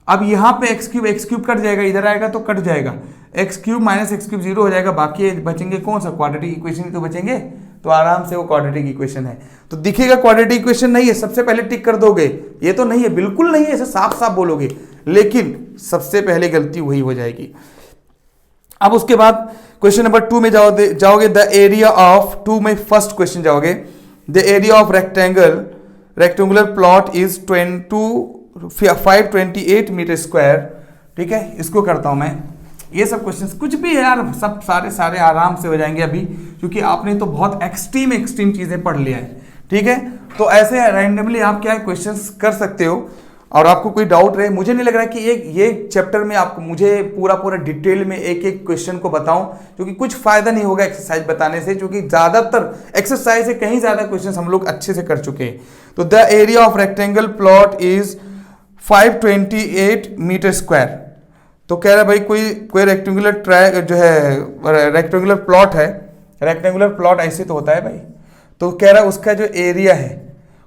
अब यहाँ पे x³ कट जाएगा, इधर आएगा तो कट जाएगा, x³ - x³ 0 हो जाएगा, बाकी बचेंगे कौन सा, क्वाड्रेटिक इक्वेशन ही तो बचेंगे, तो आराम से वो क्वाड्रेटिक इक्वेशन है। तो दिखेगा क्वाड्रेटिक इक्वेशन नहीं है, सबसे पहले टिक कर दोगे, ये तो नहीं है, बिल्कुल नहीं है, ऐसे साफ साफ बोलोगे, लेकिन सबसे पहले गलती वही हो जाएगी। अब उसके बाद क्वेश्चन नंबर 2 में जाओगे, द एरिया ऑफ 2 में फर्स्ट क्वेश्चन जाओगे, the area of rectangular plot is 528 metre square, ठीक है, इसको करता हूं मैं। ये सब क्वेश्चंस कुछ भी है यार, सब सारे आराम से हो जाएंगे अभी, क्योंकि आपने तो बहुत एक्सट्रीम चीजें पढ़ लिया है, ठीक है। तो ऐसे रैंडमली आप क्या क्वेश्चंस कर सकते हो, और आपको कोई डाउट रहे, मुझे नहीं लग रहा है कि ये चैप्टर में आपको मुझे पूरा डिटेल में एक एक क्वेश्चन को बताऊं, क्योंकि कुछ फायदा नहीं होगा एक्सरसाइज बताने से, क्योंकि ज्यादातर एक्सरसाइज से कहीं ज्यादा क्वेश्चन हम लोग अच्छे से कर चुके हैं। तो the area of rectangle plot is 528 metre square. तो कह रहा है भाई कोई रेक्टेंगुलर ट्रैक जो है रेक्टेंगुलर प्लॉट है, रेक्टेंगुलर प्लॉट ऐसे तो होता है भाई, तो कह रहा है उसका जो एरिया है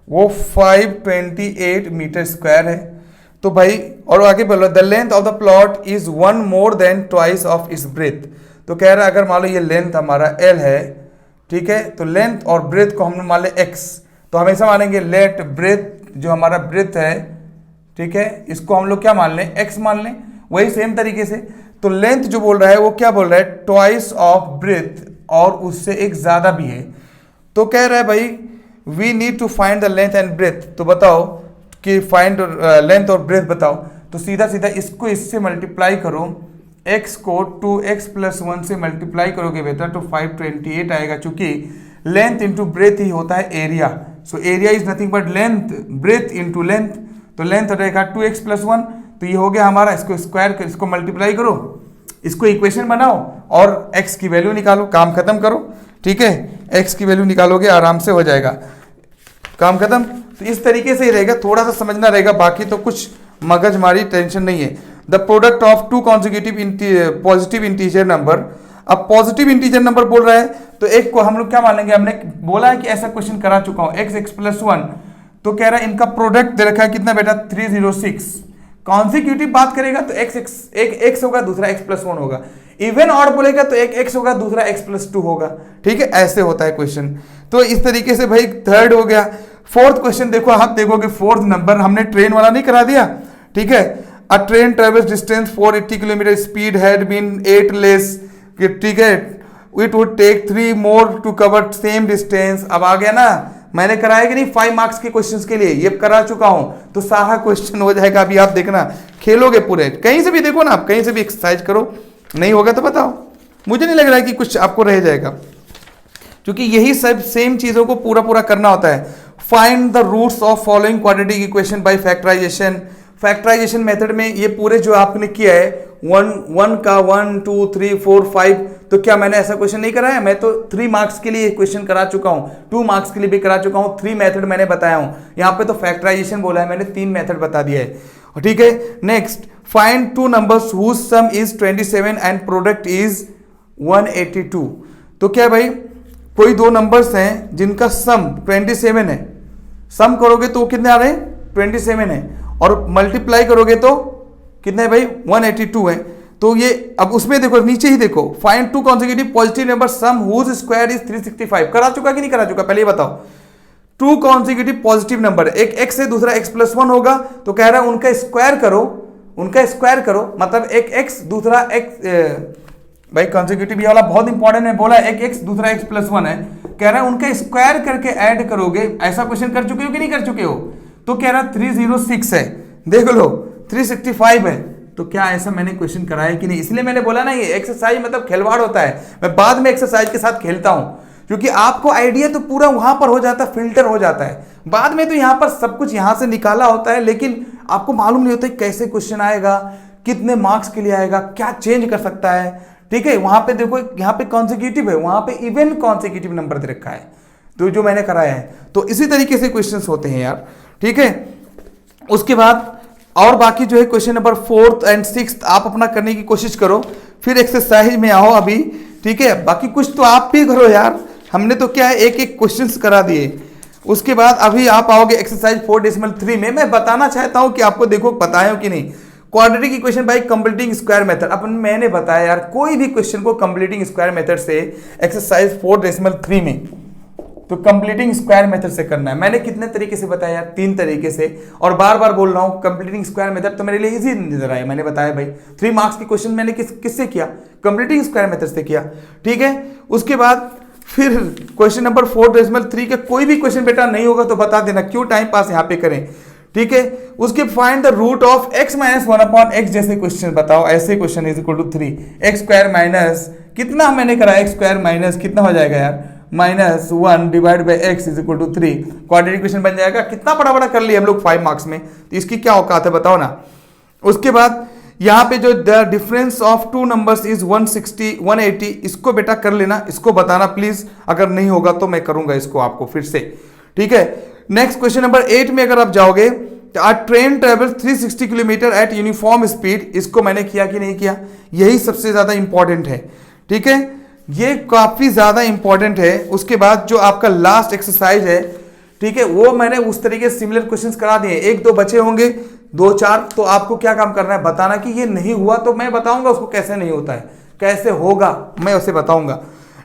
वो 528 मीटर स्क्वायर है। तो भाई और आगे बोलो, the length of the plot is 1 more than twice of its breath. तो कह रहा है अगर मान लो ये लेंथ हमारा l है, ठीक है, तो लेंथ और ब्रेथ को हमने मान लिया x, तो हमेशा मानेंगे लेट ब्रेथ जो हमारा ब्रेथ है, ठीक है, इसको हम लोग क्या मान लें, x मान लें। वही सेम तरीके से तो लेंथ जो बोल रहा है वो क्या बोल रहा है, ट्वाइस ऑफ ब्रेथ, और उससे एक ज्यादा भी है। तो कह रहा है भाई we need to find the length and breath, तो बताओ कि फाइंड लेंथ और ब्रेथ बताओ। तो सीधा सीधा इसको इससे मल्टीप्लाई करो, x को 2x + 1 से मल्टीप्लाई करोगे बेटा तो 528 आएगा, चूंकि लेंथ इंटू ब्रेथ ही होता है area. So area is nothing but length, breath into length, तो लेंथ रहेगा 2x + 1, तो ये हो गया हमारा, इसको स्क्वायर कर, इसको मल्टीप्लाई करो, इसको इक्वेशन बनाओ और x की वैल्यू निकालो, काम खत्म करो, ठीक है, x की वैल्यू निकालोगे आराम से हो जाएगा, काम खत्म। तो इस तरीके से ही रहेगा, थोड़ा सा समझना रहेगा, बाकी तो कुछ मगजमारी टेंशन नहीं है। The product of 2 consecutive positive integer number, अब पॉजिटिव इंटीजर नंबर बोल रहा है तो एक को हम लोग क्या मान लेंगे, हमने बोला है कि ऐसा क्वेश्चन करा चुका हूं, x + 1, तो कह रहा है इनका प्रोडक्ट दे रखा है कितना बेटा 306, कॉन्सिक्यूटिव बात करेगा तो एक x होगा, दूसरा x+1 होगा। इवन ऑड बोलेगा तो एक x होगा, दूसरा x+2 होगा। ठीक है, ऐसे होता है क्वेश्चन। तो इस तरीके से भाई थर्ड हो गया। फोर्थ क्वेश्चन देखो, आप देखोगे फोर्थ नंबर हमने ट्रेन वाला नहीं करा दिया। ठीक है, a train travels distance 480 kilometre, speed had been 8 less. ठीक है, it would take 3 more to cover same distance. अब आ गया ना, मैंने कराया कि नहीं 5 मार्क्स के क्वेश्चंस के लिए, ये करा चुका हूं, तो सारा क्वेश्चन हो जाएगा। अभी आप देखना, खेलोगे पूरे, कहीं से भी देखो ना, आप कहीं से भी एक्सरसाइज करो, नहीं होगा तो बताओ। मुझे नहीं लग रहा है कि कुछ आपको रह जाएगा, क्योंकि यही सब सेम चीजों को पूरा पूरा करना होता है। Find the roots of following quadratic equation by factorisation. Factorisation method में ये पूरे जो आपने किया है 1 का 1 2 3 4 5, तो क्या मैंने ऐसा क्वेश्चन नहीं कराया? मैं तो 3 मार्क्स के लिए क्वेश्चन करा चुका हूं, 2 मार्क्स के लिए भी करा चुका हूं, 3 मेथड मैंने बताया हूं। यहां पे तो फैक्टराइजेशन बोला है, मैंने 3 मेथड बता दिया है। ठीक है, next, find 2 numbers whose sum is 27 and product is 182। तो क्या भाई, कोई 2 नंबर्स हैं जिनका सम 27 है, सम करोगे तो कितने आ रहे हैं? 27 है, और मल्टीप्लाई करोगे तो कितने है भाई? 182 है। तो ये अब उसमें देखो, नीचे ही देखो, find 2 consecutive positive number sum whose square is 365। करा चुका कि नहीं करा चुका, पहले ये बताओ। 2 कॉन्सेक्यूटिव पॉजिटिव नंबर, एक x है, दूसरा x+1 होगा, तो कह रहा है उनका स्क्वायर करो, उनका स्क्वायर करो, मतलब एक x दूसरा x, भाई कॉन्सेक्यूटिव ये वाला बहुत इंपॉर्टेंट है, बोला एक x दूसरा x+1 है, कह रहा है उनका स्क्वायर करके ऐड करोगे। ऐसा क्वेश्चन कर चुके हो कि नहीं कर चुके हो? तो कह रहा 306 है, देख लो 365 है, तो क्या ऐसा मैंने क्वेश्चन कराया कि नहीं? इसलिए मैंने बोला ना, ये एक्सरसाइज मतलब खिलवाड़ होता है, मैं बाद में एक्सरसाइज के साथ खेलता हूं, क्योंकि आपको आइडिया तो पूरा वहां पर हो जाता है, फिल्टर हो जाता है, बाद में तो यहां पर सब कुछ यहां से निकाला होता है, लेकिन आपको मालूम नहीं होता कैसे क्वेश्चन आएगा, कितने मार्क्स के लिए आएगा, क्या चेंज कर सकता है। ठीक है, वहां पे देखो, यहाँ पे कॉन्सेक्यूटिव है, वहां पे इवन कॉन्सेक्यूटिव नंबर दे रखा है, तो जो मैंने कराया है। तो इसी तरीके से क्वेश्चंस होते हैं यार। ठीक है, उसके बाद और बाकी जो है question number 4th and 6th आप अपना करने की कोशिश करो, फिर एक्सरसाइज में आओ अभी। ठीक है, बाकी कुछ तो आप भी करो यार, हमने तो क्या है एक एक क्वेश्चंस करा दिए। उसके बाद अभी आप आओगे एक्सरसाइज 4.3 में। मैं बताना चाहता हूं कि आपको देखो पता है कि नहीं, quadratic equation by completing square method. अपन मैंने बताया यार, कोई भी क्वेश्चन को कंप्लीटिंग स्क्वायर मेथड से एक्सरसाइज 4.3 में, तो कंप्लीटिंग स्क्वायर मेथड से करना है। मैंने कितने तरीके से बताया यार? 3 तरीके से, और बार बार बोल रहा हूं कंप्लीटिंग स्क्वायर मेथड तो मेरे लिए इजी नजर आया। मैंने बताया भाई 3 मार्क्स के क्वेश्चन मैंने किससे किया? कंप्लीटिंग स्क्वायर मेथड से किया। ठीक है, उसके बाद फिर क्वेश्चन नंबर 4.3 का कोई भी क्वेश्चन बेटा नहीं होगा तो बता देना, क्यों टाइम पास यहां पे करें। ठीक है, उसके find the root of x - 1/x जैसे क्वेश्चन बताओ। ऐसे question is equal to 3 x² minus कितना मैंने करा, x² माइनस कितना हो जाएगा यार, -1 divide by x is equal to 3। Quadratic equation बन जाएगा। कितना बड़ा बड़ा कर लिए हम लोग 5 मार्क्स में, तो इसकी क्या औकात है बताओ ना। उसके बाद यहाँ पे जो the difference of 2 numbers is 180, इसको बेटा कर लेना, इसको बताना प्लीज, अगर नहीं होगा तो मैं करूंगा इसको आपको फिर से। ठीक है, नेक्स्ट क्वेश्चन नंबर 8 में अगर आप जाओगे, तो train travel 360 kilometre eight uniform speed, इसको मैंने किया कि नहीं किया? यही सबसे ज्यादा इंपॉर्टेंट है। ठीक है, ये काफी ज्यादा इंपॉर्टेंट है। उसके बाद जो आपका लास्ट एक्सरसाइज है, ठीक है, वो मैंने उस तरीके से सिमिलर क्वेश्चंस करा दिए। 1-2 बचे होंगे, 2-4, तो आपको क्या काम करना है, बताना कि ये नहीं हुआ, तो मैं बताऊंगा उसको कैसे नहीं होता है, कैसे होगा मैं उसे बताऊंगा।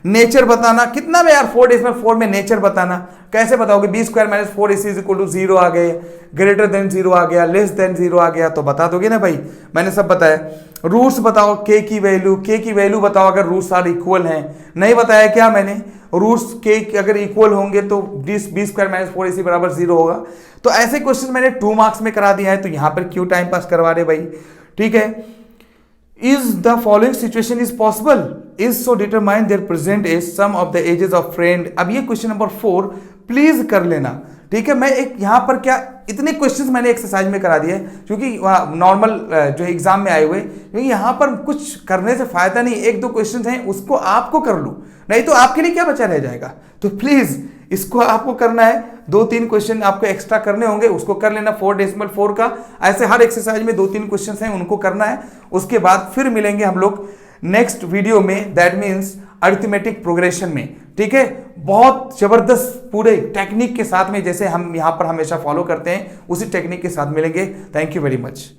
नेचर बताना कितना में यार, 4 में नेचर बताना कैसे बताओगे? b² - 4ac = 0 आ गए, ग्रेटर देन 0 आ गया, लेस देन 0 आ गया, तो बता दोगे ना भाई, मैंने सब बताया। रूट्स बताओ, k की वैल्यू बताओ अगर रूट्स आर इक्वल हैं, नहीं बताया क्या मैंने? रूट्स k अगर इक्वल होंगे तो b² - 4ac = 0 होगा। तो ऐसे क्वेश्चन मैंने 2 मार्क्स में करा दिया है, तो यहां पर क्यों टाइम पास करवा रहे भाई। ठीक है, Is the following situation is possible? Is so determine their present age, sum of the ages of friend। अब ये क्वेश्चन नंबर 4 प्लीज कर लेना। ठीक है, मैं एक यहाँ पर क्या इतने क्वेश्चंस मैंने एक्सरसाइज में करा दिए, क्योंकि नॉर्मल जो एग्जाम में आए हुए, क्योंकि यहाँ पर कुछ करने से फायदा नहीं। 1-2 क्वेश्चंस हैं, उसको आपको कर लो, नहीं तो आपके लिए क्या बचा रह जाएगा। तो प्लीज इसको आपको करना है। 2-3 क्वेश्चन आपको एक्स्ट्रा करने होंगे, उसको कर लेना 4.4 का। ऐसे हर एक्सरसाइज में 2-3 क्वेश्चन हैं, उनको करना है। उसके बाद फिर मिलेंगे हम लोग नेक्स्ट वीडियो में, दैट मीन्स अरिथमेटिक प्रोग्रेशन में। ठीक है, बहुत जबरदस्त पूरे टेक्निक के साथ में, जैसे हम यहाँ पर हमेशा फॉलो करते हैं, उसी टेक्निक के साथ मिलेंगे। Thank you very much.